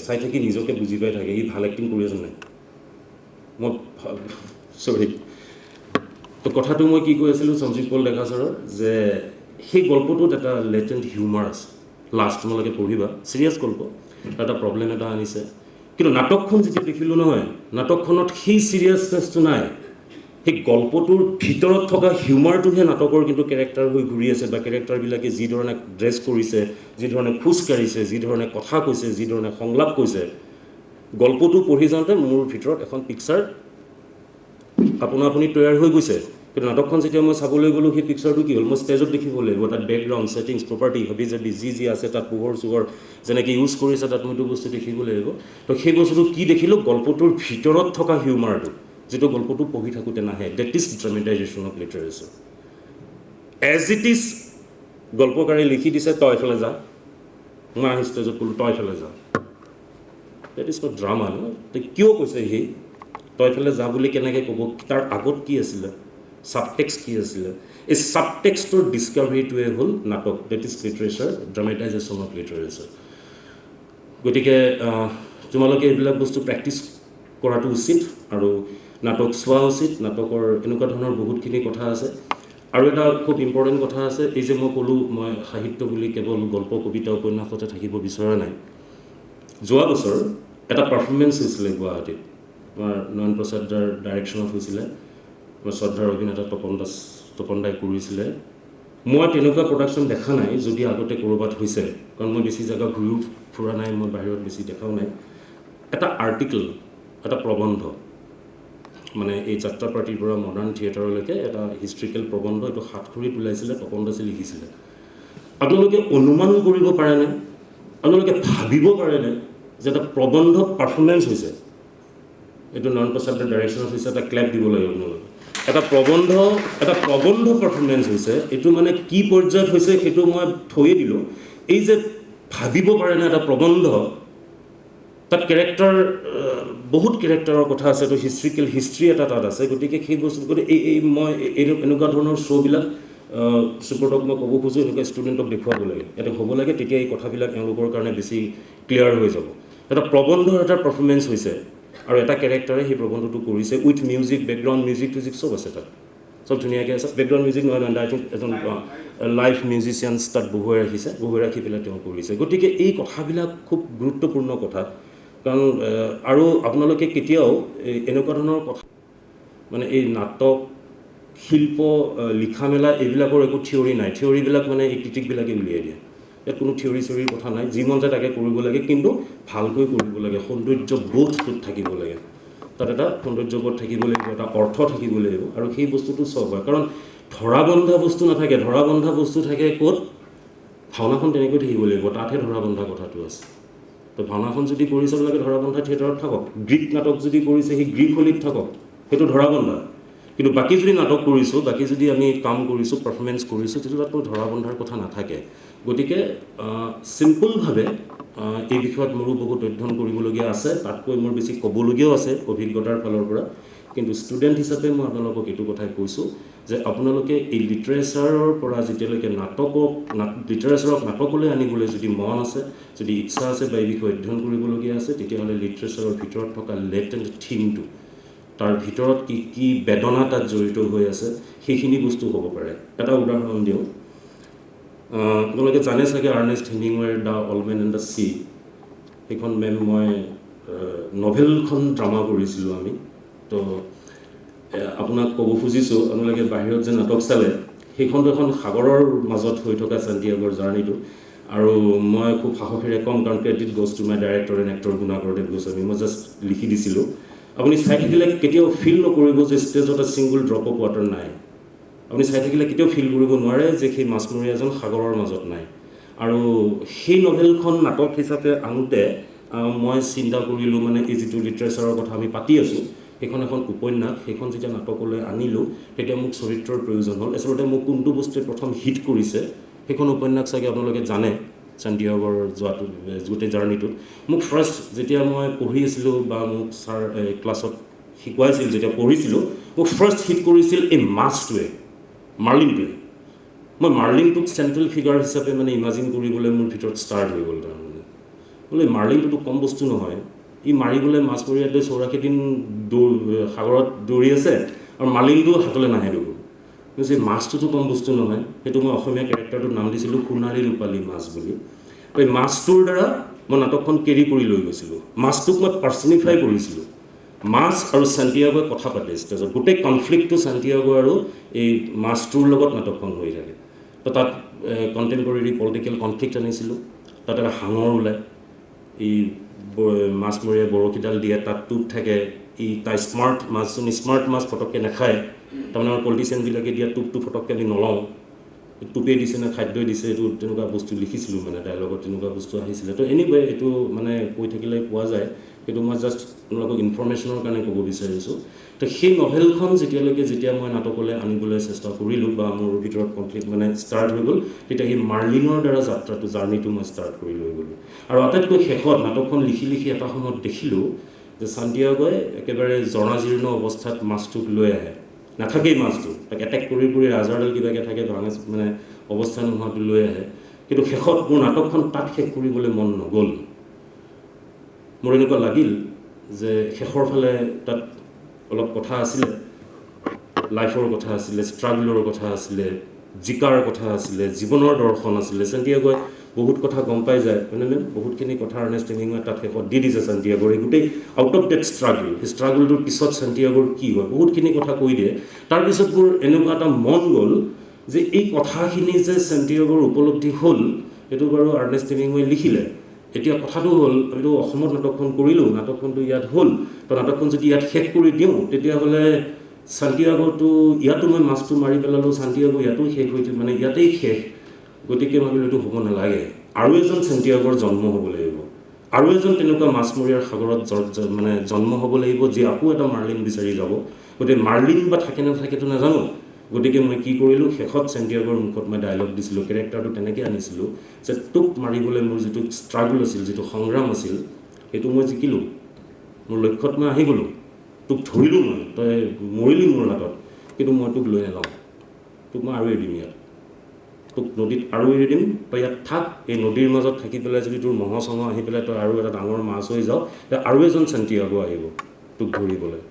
চাই থাকি নিজকে বুজি পাই থাকে ই ভাল এক্টিং কৰি আছে নাই মই চৰি তো কথাটো মই কি কৈ আছিলোঁ সঞ্জীৱ পল ডেকাচাৰৰ যে সেই গল্পটোত এটা লেটেণ্ট হিউমাৰ আছে লাষ্ট তোমালোকে পঢ়িবা চিৰিয়াছ গল্প এটা প্ৰব্লেম এটা আনিছে কিন্তু নাটকখন যেতিয়া দেখিলোঁ নহয় নাটকখনত সেই চিৰিয়াছনেছটো নাই সেই গল্পটোৰ ভিতৰত থকা হিউমাৰটোহে নাটকৰ কিন্তু কেৰেক্টাৰ হৈ ঘূৰি আছে বা কেৰেক্টাৰবিলাকে যি ধৰণে ড্ৰেছ কৰিছে যি ধৰণে খোজ কাঢ়িছে যি ধৰণে কথা কৈছে যি ধৰণে সংলাপ কৈছে গল্পটো পঢ়ি যাওঁতে মোৰ ভিতৰত এখন পিকচাৰ আপুনি তৈয়াৰ হৈ গৈছে কিন্তু নাটকখন যেতিয়া মই চাবলৈ গ'লোঁ সেই পিকচাৰটো কি হ'ল মই ষ্টেজত দেখিব লাগিব তাত বেকগ্ৰাউণ্ড ছেটিংছ প্ৰপাৰ্টি হবি যাবি যি আছে তাত পোহৰ চোহৰ যেনেকৈ ইউজ কৰিছে তাত মইতো বস্তু দেখিব লাগিব তো সেই বস্তুটো কি দেখিলোঁ গল্পটোৰ ভিতৰত থকা হিউমাৰটো যেটো গল্পটো পঢ়ি থাকোঁতে নাহে that is dramatization of literature as it is গল্পকাৰে লিখি দিছে তই এফালে যা মই আহি ষ্টেজত ক'লোঁ তই এফালে যা ডেট ইজ নট ড্ৰামা ন কিয় কৈছে সি তই এফালে যা বুলি কেনেকৈ ক'ব তাৰ আগত কি আছিলে ছাবটেক্সট কি আছিলে এই ছাবটেক্সটোৰ ডিছকাভাৰীটোৱে হ'ল নাটক that is literature dramatization of literature গতিকে তোমালোকে এইবিলাক বস্তু প্ৰেক্টিছ কৰাটো উচিত আৰু নাটক চোৱা উচিত নাটকৰ এনেকুৱা ধৰণৰ বহুতখিনি কথা আছে আৰু এটা খুব ইম্পৰ্টেণ্ট কথা আছে এই যে মই ক'লোঁ মই সাহিত্য বুলি কেৱল গল্প কবিতা উপন্যাসতে থাকিব বিচৰা নাই যোৱা বছৰ এটা পাৰফৰ্মেঞ্চ হৈছিলে গুৱাহাটীত আমাৰ নয়ন প্ৰসাদ দাৰ ডাইৰেকশ্যনত হৈছিলে মই শ্ৰদ্ধাৰ অভিনেতা তপন দাই কৰিছিলে মই তেনেকুৱা প্ৰডাকশ্যন দেখা নাই যদি আগতে ক'ৰবাত হৈছে কাৰণ মই বেছি জেগা ঘূৰিও ফুৰা নাই মই বাহিৰত বেছি দেখাও নাই এটা আৰ্টিকল এটা প্ৰবন্ধ মানে এই যাত্ৰা পাৰ্টিৰ পৰা মডাৰ্ণ থিয়েটাৰলৈকে এটা হিষ্ট্ৰিকেল প্ৰবন্ধ এইটো সাতখৰিত ওলাইছিলে তপন দাসে লিখিছিলে আপোনালোকে অনুমান কৰিব পাৰেনে আপোনালোকে ভাবিব পাৰেনে যে এটা প্ৰবন্ধ পাৰফৰ্মেঞ্চ হৈছে এইটো নয়ন প্ৰসাদৰ ডাইৰেকশ্যনত হৈছে এটা ক্লেপ দিব লাগিব আপোনালোকে এটা প্ৰবন্ধ পাৰফৰ্মেঞ্চ হৈছে এইটো মানে কি পৰ্যায়ত হৈছে সেইটো মই থৈয়ে দিলোঁ এই যে ভাবিব পাৰেনে এটা প্ৰবন্ধ তাত কেৰেক্টাৰ বহুত কেৰেক্টাৰৰ কথা আছে তো হিষ্ট্ৰী এটা তাত আছে গতিকে সেই বস্তু গতিকে মই এনেকুৱা ধৰণৰ শ্ব'বিলাক সুপ্ৰতক মই ক'ব খোজোঁ এনেকুৱা ষ্টুডেণ্টক দেখুৱাব লাগে ইয়াতে হ'ব লাগে তেতিয়া এই কথাবিলাক তেওঁলোকৰ কাৰণে বেছি ক্লিয়াৰ হৈ যাব এটা প্ৰবন্ধৰ এটা পাৰফৰ্মেঞ্চ হৈছে আৰু এটা কেৰেক্টাৰে সেই প্ৰবন্ধটো কৰিছে উইথ মিউজিক বেকগ্ৰাউণ্ড মিউজিক চব আছে তাত চব ধুনীয়াকৈ আছে বেকগ্ৰাউণ্ড মিউজিক নহয় আই থিংক এজন লাইভ মিউজিচিয়ানছ তাত বহুৱাই ৰাখি পেলাই তেওঁ কৰিছে গতিকে এই কথাবিলাক খুব গুৰুত্বপূৰ্ণ কথা কাৰণ আৰু আপোনালোকে কেতিয়াও এনেকুৱা ধৰণৰ কথা মানে এই নাটক শিল্প লিখা মেলা এইবিলাকৰ একো থিয়ৰী নাই থিয়ৰীবিলাক মানে এই ক্ৰিটিকবিলাকে উলিয়াই দিয়ে ইয়াত কোনো থিয়ৰী চিয়ৰীৰ কথা নাই যি মন যায় তাকে কৰিব লাগে কিন্তু ভালকৈ কৰিব লাগে সৌন্দৰ্যবোধটোত থাকিব লাগে তাত এটা সৌন্দৰ্যবোধ থাকিব লাগিব এটা অৰ্থ থাকিব লাগিব আৰু সেই বস্তুটো চব হয় কাৰণ ধৰাবন্ধা বস্তু নাথাকে ধৰাবন্ধা বস্তু থাকে ক'ত ভাওনাখন তেনেকৈ থাকিব লাগিব তাতহে ধৰাবন্ধা কথাটো আছে তো ভাওনাখন যদি কৰিছে আপোনালোকে ধৰাবন্ধা থিয়েটাৰত থাকক গ্ৰীক নাটক যদি কৰিছে সেই গ্ৰীক শৈলীত থাকক সেইটো ধৰাবন্ধা কিন্তু বাকী যদি নাটক কৰিছোঁ বাকী যদি আমি কাম কৰিছোঁ পাৰফৰ্মেঞ্চ কৰিছোঁ তেতিয়া তাত কোনো ধৰাবন্ধাৰ কথা নাথাকে গতিকে চিম্পলভাৱে এই বিষয়ত মোৰো বহুত অধ্যয়ন কৰিবলগীয়া আছে তাতকৈ মোৰ বেছি ক'বলগীয়াও আছে অভিজ্ঞতাৰ ফালৰ পৰা কিন্তু ষ্টুডেণ্ট হিচাপে মই আপোনালোকক এইটো কথাই কৈছোঁ যে আপোনালোকে এই লিটাৰেচাৰৰ পৰা যেতিয়ালৈকে লিটাৰেচাৰক নাটকলৈ আনিবলৈ যদি মন আছে যদি ইচ্ছা আছে বা এই বিষয়ে অধ্যয়ন কৰিবলগীয়া আছে তেতিয়াহ'লে লিটাৰেচাৰৰ ভিতৰত থকা লেটেণ্ট থিমটো তাৰ ভিতৰত কি কি বেদনা তাত জড়িত হৈ আছে সেইখিনি বস্তু হ'ব পাৰে এটা উদাহৰণ দিওঁ আপোনালোকে জানে চাগে আৰ্নেষ্ট হেমিংৱেৰ the old man and the sea সেইখন মই নভেলখন ড্ৰামা কৰিছিলোঁ আমি তো আপোনাক ক'ব খুজিছোঁ আপোনালোকে বাহিৰত যে নাটক চালে সেইখনটো এখন সাগৰৰ মাজত হৈ থকা চান্তিয়াগোৰ জাৰ্ণিটো আৰু মই খুব সাহসেৰে কম কাৰণ credit goes to my director and actor Gunakardev Goswami মই জাষ্ট লিখি দিছিলোঁ আপুনি চাই থাকিলে কেতিয়াও ফিল নকৰিব যে ষ্টেজত এটা ছিংগল ড্ৰপ অফ ৱাটাৰ নাই আপুনি চাই থাকিলে কেতিয়াও ফিল কৰিব নোৱাৰে যে সেই মাছমৰীয়াজন সাগৰৰ মাজত নাই আৰু সেই নভেলখন নাটক হিচাপে আনোতে মই চিন্তা কৰিলোঁ মানে এই যিটো লিটাৰেচাৰৰ কথা আমি পাতি আছোঁ সেইখন এখন উপন্যাস সেইখন যেতিয়া নাটকলৈ আনিলোঁ তেতিয়া মোক চৰিত্ৰৰ প্ৰয়োজন হ'ল আচলতে মোক কোনটো বস্তুৱে প্ৰথম হিট কৰিছে সেইখন উপন্যাস চাগে আপোনালোকে জানে চান্তিয়াগোৰ যোৱাটো গোটেই জাৰ্ণিটোত মোক ফাৰ্ষ্ট যেতিয়া মই পঢ়ি আছিলোঁ বা মোক ছাৰ ক্লাছত শিকোৱাইছিল যেতিয়া পঢ়িছিলোঁ মোক ফাৰ্ষ্ট হিট কৰিছিল এই মাছটোৱে মাৰ্লিনটোৱে মই মাৰ্লিনটোক চেণ্ট্ৰেল ফিগাৰ হিচাপে মানে ইমাজিন কৰিবলৈ মোৰ ভিতৰত ষ্টাৰ্ট হৈ গ'ল তাৰমানে বোলে মাৰ্লিনটোতো কম বস্তু নহয় ই মাৰিবলৈ মাছমৰীয়াটোৱে 84 দিন সাগৰত দৌৰি আছে আৰু মাৰ্লিনটো হাতলৈ নাহে দেখোন যে মাছটোতো কম বস্তু নহয় সেইটো মই অসমীয়া কেৰেক্টাৰটোৰ নাম দিছিলোঁ সোণালী ৰূপালী মাছ বুলি এই মাছটোৰ দ্বাৰা মই নাটকখন কেৰি কৰি লৈ গৈছিলোঁ মাছটোক মই পাৰ্চনিফাই কৰিছিলোঁ মাছ আৰু সান্তিয়াগোৱে কথা পাতে ষ্টেজত গোটেই কনফ্লিক্টটো সান্তিয়াগো আৰু এই মাছটোৰ লগত নাটকখন হৈ থাকে তো তাত কণ্টেম্পৰেৰী পলিটিকেল কনফ্লিক্ট আনিছিলোঁ তাত এটা হাঙৰ ওলায় এই মাছমৰীয়া বৰশীডাল দিয়ে তাত টোপ থাকে ই তাই স্মাৰ্ট মাছজনী স্মাৰ্ট মাছ ফটককৈ নাখায় তাৰমানে আমাৰ পলিটিচিয়ানবিলাকে দিয়া টোপটো ফটককৈ আমি নলওঁ টোপেই দিছে নে খাদ্যই দিছে এইটো তেনেকুৱা বস্তু লিখিছিলোঁ মানে ডাইলগত তেনেকুৱা বস্তু আহিছিলে তো এনিৱে এইটো মানে কৈ থাকিলে পোৱা যায় কিন্তু মই জাষ্ট আপোনালোকক ইনফৰ্মেশ্যনৰ কাৰণে ক'ব বিচাৰিছোঁ তো সেই নভেলখন যেতিয়া মই নাটকলৈ আনিবলৈ চেষ্টা কৰিলোঁ বা মোৰ ভিতৰত কনফ্লিক্ট মানে ষ্টাৰ্ট হৈ গ'ল তেতিয়া সেই মাৰ্লিনৰ দ্বাৰা যাত্ৰাটো জাৰ্ণিটো মই ষ্টাৰ্ট কৰি লৈ গ'লোঁ আৰু আটাইতকৈ শেষত নাটকখন লিখি এটা সময়ত দেখিলোঁ যে সান্তিয়াগোৱে একেবাৰে জৰাজীৰ্ণ অৱস্থাত মাছটোক লৈ আহে নাথাকেই মাছটো তাক এটেক কৰি ৰাজাৰডাল কিবাকৈ থাকে ভাঙে মানে অৱস্থা নোহোৱাটো লৈ আহে কিন্তু শেষত মোৰ নাটকখন তাত শেষ কৰিবলৈ মন নগ'ল মোৰ এনেকুৱা লাগিল যে শেষৰ ফালে তাত অলপ কথা আছিলে লাইফৰ কথা আছিলে ষ্ট্ৰাগলৰ কথা আছিলে জিকাৰ কথা আছিলে জীৱনৰ দৰ্শন আছিলে সান্তিয়াগোৱে বহুত কথা গম পাই যায় মানে বহুতখিনি কথা আৰ্নেষ্ট হেমিংৱে তাত শেষত দি দিছে সান্তিয়াগোৰ গোটেই আউট অফ ডেট ষ্ট্ৰাগল সেই ষ্ট্ৰাগলটোৰ পিছত সান্তিয়াগোৰ কি হয় বহুতখিনি কথা কৈ দিয়ে তাৰপিছত মোৰ এনেকুৱা এটা মন গ'ল যে এই কথাখিনি যে সান্তিয়াগোৰ উপলব্ধি হ'ল সেইটো বাৰু আৰ্নেষ্ট হেমিংৱে লিখিলে এতিয়া কথাটো হ'ল আমিতো অসমত নাটকখন কৰিলোঁ নাটকখনটো ইয়াত হ'ল তো নাটকখন যদি ইয়াত শেষ কৰি দিওঁ তেতিয়াহ'লে সান্তিয়াগোটো ইয়াতো মই মাছটো মাৰি পেলালোঁ সান্তিয়াগো ইয়াতো শেষ হৈ মানে ইয়াতেই শেষ গতিকে ভাবিলোঁ এইটো হ'ব নালাগে আৰু এজন সান্তিয়াগোৰ জন্ম হ'ব লাগিব আৰু এজন তেনেকুৱা মাছমৰীয়াৰ সাগৰত মানে জন্ম হ'ব লাগিব যি আকৌ এটা মাৰ্লিন বিচাৰি যাব গতিকে মাৰ্লিন বা থাকে নাথাকেতো নাজানো গতিকে মই কি কৰিলোঁ শেষত সান্তিয়াগোৰ মুখত মই ডায়লগ দিছিলোঁ কেৰেক্টাৰটো তেনেকৈ আনিছিলোঁ যে তোক মাৰিবলৈ মোৰ যিটো ষ্ট্ৰাগল আছিল যিটো সংগ্ৰাম আছিল সেইটো মই জিকিলোঁ মোৰ লক্ষ্যত মই আহি গ'লোঁ তোক ধৰিলোঁ মই তই মৰিলি মোৰ হাতত কিন্তু মই তোক লৈ নাযাওঁ তোক মই আৰু এৰি দিম ইয়াত তোক নদীত আৰু এৰি দিম তই ইয়াত থাক এই নদীৰ মাজত থাকি পেলাই যদি তোৰ মঙহ চঙহ আহি পেলাই তই আৰু এটা ডাঙৰ মাছ হৈ যাওঁ তেতিয়া আৰু এজন সান্তিয়াগো আহিব তোক ধৰিবলৈ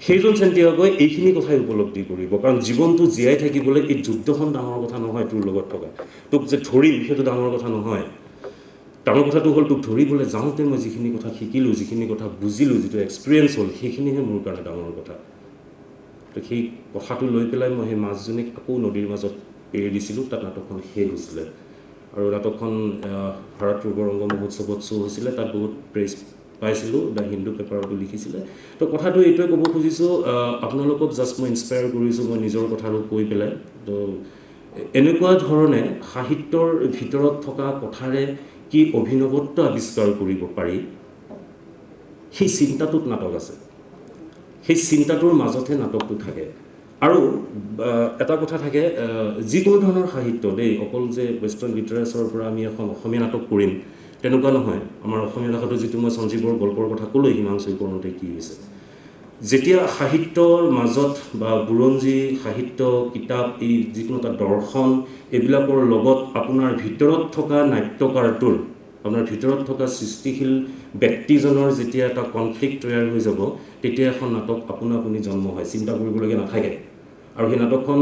সেইজন সান্তিয়াগোৱে এইখিনি কথাই উপলব্ধি কৰিব কাৰণ জীৱনটো জীয়াই থাকিবলৈ এই যুদ্ধখন ডাঙৰ কথা নহয় তোৰ লগত থকা তোক যে ধৰিম সেইটো ডাঙৰ কথা নহয় ডাঙৰ কথাটো হ'ল তোক ধৰিবলৈ যাওঁতে মই যিখিনি কথা শিকিলোঁ যিখিনি কথা বুজিলোঁ যিটো এক্সপিৰিয়েঞ্চ হ'ল সেইখিনিহে মোৰ কাৰণে ডাঙৰ কথা তো সেই কথাটো লৈ পেলাই মই সেই মাছজনীক আকৌ নদীৰ মাজত এৰি দিছিলোঁ তাত নাটকখন শেষ হৈছিলে আৰু নাটকখন ভাৰত পূৰ্বৰংগ মহোৎসৱত শ্ব' হৈছিলে তাত বহুত প্ৰেইজ পাইছিলোঁ দ্য হিন্দু পেপাৰতো লিখিছিলে তো কথাটো এইটোৱে ক'ব খুজিছোঁ আপোনালোকক জাষ্ট মই ইনস্পায়াৰ কৰিছোঁ মই নিজৰ কথাটো কৈ পেলাই তো এনেকুৱা ধৰণে সাহিত্যৰ ভিতৰত থকা কথাৰে কি অভিনৱত্ব আৱিষ্কাৰ কৰিব পাৰি সেই চিন্তাটোত নাটক আছে সেই চিন্তাটোৰ মাজতহে নাটকটো থাকে আৰু এটা কথা থাকে যিকোনো ধৰণৰ সাহিত্য দেই অকল যে ৱেষ্টাৰ্ণ লিটাৰেচাৰৰ পৰা আমি এখন অসমীয়া নাটক কৰিম তেনেকুৱা নহয় আমাৰ অসমীয়া ভাষাটো যিটো মই সঞ্জীৱৰ গল্পৰ কথা ক'লোঁ হিমাংশু কৰোঁতে কি হৈছে যেতিয়া সাহিত্যৰ মাজত বা বুৰঞ্জী সাহিত্য কিতাপ এই যিকোনো এটা দৰ্শন এইবিলাকৰ লগত আপোনাৰ ভিতৰত থকা নাট্যকাৰটোৰ আপোনাৰ ভিতৰত থকা সৃষ্টিশীল ব্যক্তিজনৰ যেতিয়া এটা কনফ্লিক্ট তৈয়াৰ হৈ যাব তেতিয়া এখন নাটক আপোনা আপুনি জন্ম হয় চিন্তা কৰিবলগীয়া নাথাকে আৰু সেই নাটকখন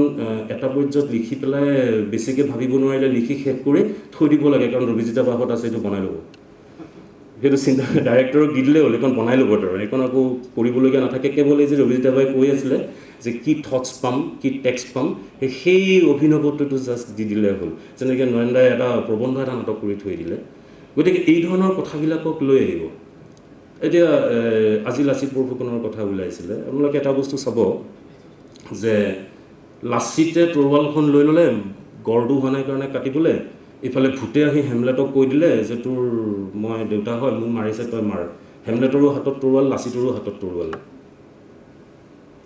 এটা পৰ্যায়ত লিখি পেলাই বেছিকৈ ভাবিব নোৱাৰিলে লিখি শেষ কৰি থৈ দিব লাগে কাৰণ ৰবিজিতা বাহত আছে এইটো বনাই ল'ব সেইটো চিন্তা ডাইৰেক্টৰক দি দিলে হ'ল এইখন বনাই ল'ব তাৰ এইখন আকৌ কৰিবলগীয়া নাথাকে কেৱল এই যে ৰবিজিতা বাই কৈ আছিলে যে কি থটছ পাম কি টেক্সট পাম সেই অভিনৱত্বটো জাষ্ট দি দিলে হ'ল যেনেকৈ নয়নদাই এটা প্ৰবন্ধ এটা নাটক কৰি থৈ দিলে গতিকে এই ধৰণৰ কথাবিলাকক লৈ আহিব এতিয়া আজি লাচিত বৰফুকনৰ কথা ওলাইছিলে আপোনালোকে এটা বস্তু চাব যে লাচিতে তৰোৱালখন লৈ ল'লে গড়টো হোৱা নাই কাৰণে কাটিবলৈ ইফালে ভূতে আহি হেমলেটক কৈ দিলে যে তোৰ মই দেউতা হয় মোক মাৰিছে তই মাৰ হেমলেটৰো হাতত তৰোৱাল লাচিতৰো হাতত তৰোৱাল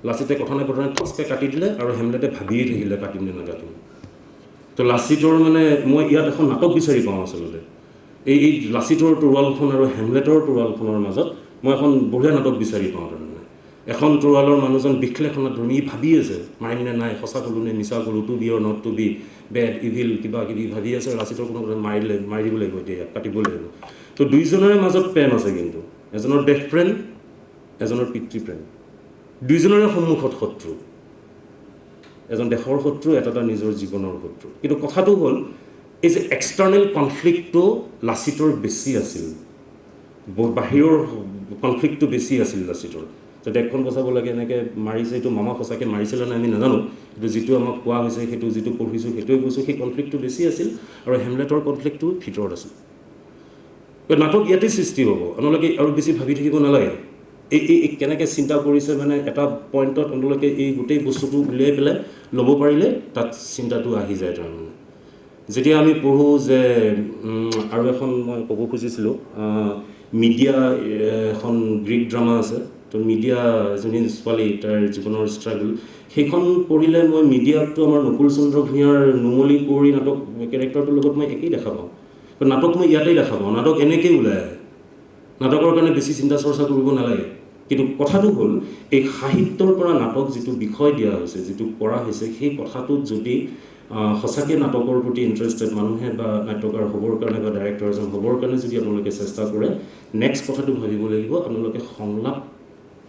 লাচিতে কথা নাই বতৰা টচকৈ কাটি দিলে আৰু হেমলেটে ভাবিয়ে থাকিলে কাটিম নে নাকাটিম তো লাচিতৰ মানে মই ইয়াত এখন নাটক বিচাৰি পাওঁ আচলতে এই লাচিতৰ তৰোৱালখন আৰু হেমলেটৰ তৰোৱালখনৰ মাজত মই এখন বঢ়িয়া নাটক বিচাৰি পাওঁ তাৰমানে এখন তৰোৱালৰ মানুহজন বিশ্লেষণত ধৰি ভাবি আছে মাৰিম নে নাই, সঁচা ক'লোঁ নে মিছা ক'লোঁ, to be or not to be, bad evil কিবা কিবি ভাবি আছে। লাচিতৰ কোনো কথা মাৰি দিব লাগিব, এতিয়া কাটিব লাগিব। তো দুইজনৰে মাজত প্ৰেম আছে, কিন্তু এজনৰ দেশ প্ৰেম, এজনৰ পিতৃপ্ৰেম। দুইজনৰে সন্মুখত শত্ৰু, এজন দেশৰ শত্ৰু, এটা নিজৰ জীৱনৰ শত্ৰু। কিন্তু কথাটো হ'ল এই যে এক্সটাৰ্নেল কনফ্লিক্টটো লাচিতৰ বেছি আছিল, বাহিৰৰ কনফ্লিক্টটো বেছি আছিল লাচিতৰ। যে দেশখন বচাব লাগে এনেকৈ মাৰিছে, এইটো মামা সঁচাকৈ মাৰিছিলে নে আমি নাজানো, কিন্তু যিটো আমাক কোৱা হৈছে, সেইটো যিটো পঢ়িছোঁ সেইটোৱে কৈছোঁ, সেই কনফ্লিক্টটো বেছি আছিল। আৰু হেমলেটৰ কনফ্লিক্টটো ভিতৰত আছিল। নাটক ইয়াতেই সৃষ্টি হ'ব, আপোনালোকে আৰু বেছি ভাবি থাকিব নালাগে। এই কেনেকৈ চিন্তা কৰিছে, মানে এটা পইণ্টত আপোনালোকে এই গোটেই বস্তুটো উলিয়াই পেলাই ল'ব পাৰিলে তাত চিন্তাটো আহি যায়। তাৰমানে যেতিয়া আমি পঢ়োঁ যে আৰু এখন মই ক'ব খুজিছিলোঁ, মিডিয়া এখন গ্ৰীক ড্ৰামা আছে, তো মিডিয়া এজনী ছোৱালী, তাৰ জীৱনৰ ষ্ট্ৰাগল, সেইখন পঢ়িলে মই মিডিয়াটো আমাৰ নকুল চন্দ্ৰ ভূঞাৰ নুমলী কুঁৱৰী নাটক কেৰেক্টাৰটোৰ লগত মই একেই দেখা পাওঁ। তো নাটক মই ইয়াতেই দেখা পাওঁ, নাটক এনেকৈয়ে ওলাই আহে। নাটকৰ কাৰণে বেছি চিন্তা চৰ্চা কৰিব নালাগে। কিন্তু কথাটো হ'ল এই সাহিত্যৰ পৰা নাটক যিটো বিষয় দিয়া হৈছে, যিটো কৰা হৈছে, সেই কথাটোত যদি সঁচাকৈ নাটকৰ প্ৰতি ইণ্টাৰেষ্টেড মানুহে বা নাট্যকাৰ হ'বৰ কাৰণে বা ডাইৰেক্টৰ এজন হ'বৰ কাৰণে যদি আপোনালোকে চেষ্টা কৰে, নেক্সট কথাটো ভাবিব লাগিব আপোনালোকে সংলাপ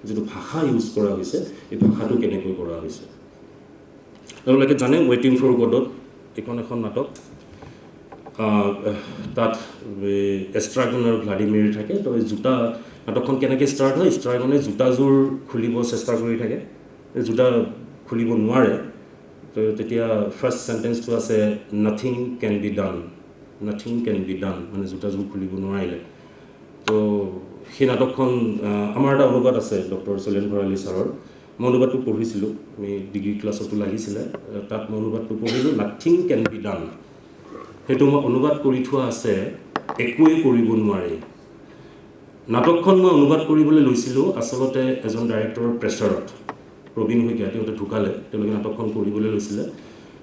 যিটো ভাষা ইউজ কৰা হৈছে, এই ভাষাটো কেনেকৈ কৰা হৈছে। আপোনালোকে জানে ৱেইটিং ফৰ গডত এইখন এখন নাটক, তাত এষ্ট্ৰাগন আৰু ভ্লাডিমিৰ থাকে। তো এই জোতা নাটকখন কেনেকৈ ষ্টাৰ্ট হয়, এষ্ট্ৰাগনে জোতাযোৰ খুলিব চেষ্টা কৰি থাকে, জোতা খুলিব নোৱাৰে। তো তেতিয়া ফাৰ্ষ্ট চেণ্টেন্সটো আছে nothing can be done, nothing can be done, মানে জোতাযোৰ খুলিব নোৱাৰিলে। তো সেই নাটকখন আমাৰ এটা অনুবাদ আছে ডক্টৰ চৈলেন ভৰালী ছাৰৰ, মই অনুবাদটো পঢ়িছিলোঁ, আমি ডিগ্ৰী ক্লাছতো লাগিছিলে, তাত মই অনুবাদটো পঢ়িলোঁ, নাথিং কেন বি ডান। সেইটো মই অনুবাদ কৰি থোৱা আছে একোৱেই কৰিব নোৱাৰি। নাটকখন মই অনুবাদ কৰিবলৈ লৈছিলোঁ আচলতে এজন ডাইৰেক্টৰৰ প্ৰেছাৰত, প্ৰবীণ শইকীয়া, তেওঁতে ঢুকালে, তেওঁলোকে নাটকখন কৰিবলৈ লৈছিলে।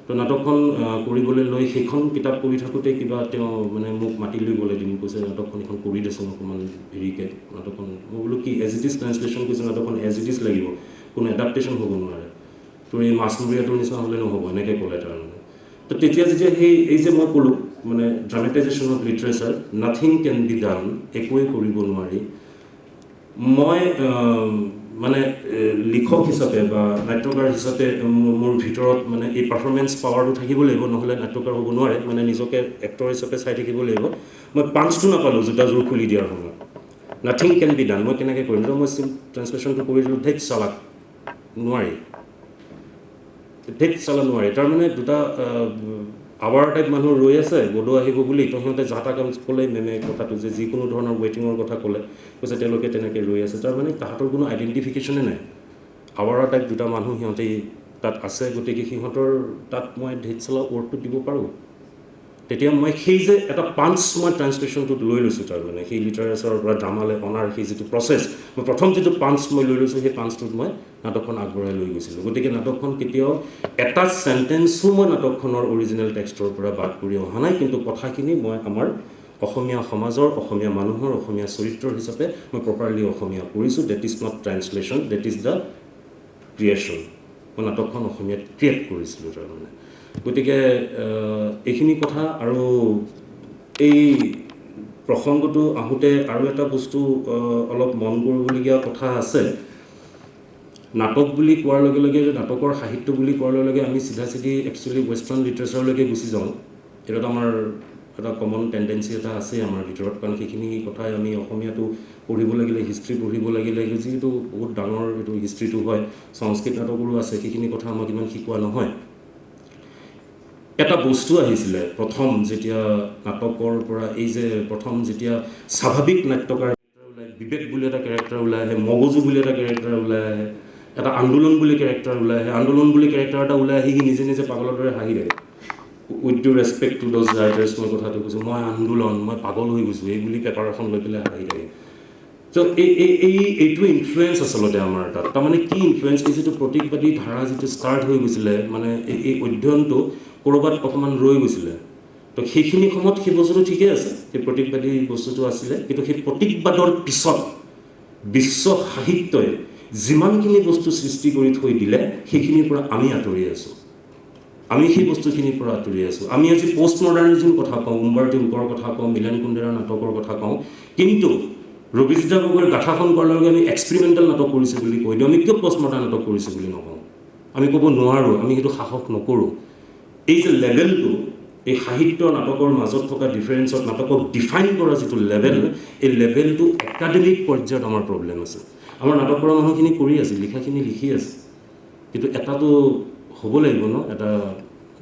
তো নাটকখন কৰিবলৈ লৈ সেইখন কিতাপ পঢ়ি থাকোঁতে কিবা তেওঁ মানে মোক মাতি লৈ গ'লে, দিন কৈছে নাটকখন এখন কৰি দেচোন অকণমান হেৰিকৈ নাটকখন। মই বোলো কি এজ ইট ইজ ট্ৰান্সলেশ্যন কৰিছে, নাটকখন এজ ইট ইজ লাগিব, কোনো এডাপ্টেশ্যন হ'ব নোৱাৰে, তোৰ এই মাছমৰীয়াটোৰ নিচিনা হ'লে নহ'ব, এনেকৈ ক'লে তাৰমানে। তো তেতিয়া যেতিয়া এই যে মই ক'লোঁ মানে dramatization of literature, nothing can be done, একোৱেই কৰিব নোৱাৰি, মই মানে লিখক হিচাপে বা নাট্যকাৰ হিচাপে মোৰ ভিতৰত মানে এই পাৰফৰ্মেঞ্চ পাৱাৰটো থাকিব লাগিব, নহ'লে নাট্যকাৰ হ'ব নোৱাৰে, মানে নিজকে এক্টৰ হিচাপে চাই থাকিব লাগিব। মই পাঞ্চটো নাপালোঁ জোতাযোৰ খুলি দিয়াৰ সময়ত, নাথিং কেন বি ডান, মই কেনেকৈ কৰিম, তো মই ট্ৰান্সলেশ্যনটো কৰি দিলোঁ, ধেইত চালাক, নোৱাৰি, ধেইত চালা নোৱাৰি। তাৰমানে দুটা আৱাৰ টাইপ মানুহ ৰৈ আছে গদৌ আহিব বুলি, তো সিহঁতে যা তা কাম ক'লে, মেমে কথাটো যে যিকোনো ধৰণৰ ৱেইটিঙৰ কথা ক'লে, কৈছে তেওঁলোকে তেনেকৈ ৰৈ আছে, তাৰমানে তাহাঁতৰ কোনো আইডেণ্টিফিকেশ্যনে নাই। আৱাৰৰ টাইপ দুটা মানুহ সিহঁতে তাত আছে, গতিকে সিহঁতৰ তাত মই ধেইত চালা ৱৰ্ডটো দিব পাৰোঁ। তেতিয়া মই সেই যে এটা পাঞ্চ মই ট্ৰান্সলেশ্যনটোত লৈ লৈছোঁ, তাৰমানে সেই লিটাৰেচাৰৰ পৰা ড্ৰামালৈ অনাৰ সেই যিটো প্ৰচেছ, মই প্ৰথম যিটো পাঞ্চ মই লৈ লৈছোঁ, সেই পাঞ্চটোত মই নাটকখন আগবঢ়াই লৈ গৈছিলোঁ। গতিকে নাটকখন কেতিয়াও এটা চেণ্টেন্সো মই নাটকখনৰ অৰিজিনেল টেক্সটৰ পৰা বাদ কৰি অহা নাই, কিন্তু কথাখিনি মই আমাৰ অসমীয়া সমাজৰ, অসমীয়া মানুহৰ, অসমীয়া চৰিত্ৰৰ হিচাপে মই প্ৰপাৰলি অসমীয়া কৰিছোঁ। That is not translation, that is the creation. মই নাটকখন অসমীয়াত ক্ৰিয়েট কৰিছিলোঁ তাৰমানে। গতিকে এইখিনি কথা। আৰু এই প্ৰসংগটো আহোঁতে আৰু এটা বস্তু অলপ মন কৰিবলগীয়া কথা আছে। নাটক বুলি কোৱাৰ লগে লগে, নাটকৰ সাহিত্য বুলি কোৱাৰ লগে লগে আমি চিধা চিধি একচুৱেলি ৱেষ্টাৰ্ণ লিটাৰেচাৰলৈকে গুচি যাওঁ। এইটোত আমাৰ এটা কমন টেণ্ডেঞ্চি এটা আছে আমাৰ ভিতৰত, কাৰণ সেইখিনি কথাই আমি অসমীয়াটো পঢ়িব লাগিলে, হিষ্ট্ৰী পঢ়িব লাগিলে, যিটো বহুত ডাঙৰ এইটো হিষ্ট্ৰীটো হয়, সংস্কৃত নাটকৰো আছে, সেইখিনি কথা আমাক ইমান শিকোৱা নহয়। এটা বস্তু আহিছিলে প্ৰথম যেতিয়া নাটকৰ পৰা, এই যে প্ৰথম যেতিয়া স্বাভাৱিক নাট্যকাৰ ওলাই, বিবেক বুলি এটা কেৰেক্টাৰ ওলাই আহে, মগজু বুলি এটা কেৰেক্টাৰ ওলাই আহে, এটা আন্দোলন বুলি কেৰেক্টাৰ ওলাই আহে, আন্দোলন বুলি কেৰেক্টাৰ এটা ওলাই আহি সি নিজে নিজে পাগলৰ দৰে হাঁহি থাকে। With due respect to those writers, মই কথাটো কৈছোঁ, মই আন্দোলন, মই পাগল হৈ গৈছোঁ, এই বুলি পেপাৰ এখন লৈ পেলাই হাঁহি থাকে। ত' এইটো ইনফ্লুৱেঞ্চ আচলতে আমাৰ তাত। তাৰমানে কি ইনফ্লুৱেঞ্চ, এই যিটো প্ৰতীকবাদী ধাৰা যিটো ষ্টাৰ্ট হৈ গৈছিলে, মানে এই অধ্যয়নটো ক'ৰবাত অকণমান ৰৈ গৈছিলে। তো সেইখিনি সময়ত সেই বস্তুটো ঠিকেই আছে, সেই প্ৰতীকবাদী বস্তুটো আছিলে, কিন্তু সেই প্ৰতীকবাদৰ পিছত বিশ্ব সাহিত্যই যিমানখিনি বস্তু সৃষ্টি কৰি থৈ দিলে সেইখিনিৰ পৰা আমি আঁতৰি আছোঁ আমি সেই বস্তুখিনিৰ পৰা আঁতৰি আছোঁ আমি আজি পোষ্ট মডাৰ্নিজম কথা কওঁ উম্বাৰ্টো ইকোৰ কথা কওঁ মিলন কুন্দেৰাৰ নাটকৰ কথা কওঁ কিন্তু ৰবিজিতা গগৈৰ গাঁথাখন কৰাৰ লগে আমি এক্সপেৰিমেণ্টেল নাটক কৰিছোঁ বুলি কৈ দিওঁ আমি কিয় পোষ্ট মডাৰ্ণ নাটক কৰিছোঁ বুলি নকওঁ আমি ক'ব নোৱাৰোঁ আমি সেইটো সাহস নকৰোঁ এই যে লেভেলটো এই সাহিত্য নাটকৰ মাজত থকা ডিফাৰেঞ্চত নাটকক ডিফাইন কৰা যিটো লেভেল এই লেভেলটো একাডেমিক পৰ্যায়ত আমাৰ প্ৰব্লেম আছে আমাৰ নাটক কৰা মানুহখিনি কৰি আছে লিখাখিনি লিখি আছে কিন্তু এটাতো হ'ব লাগিব ন এটা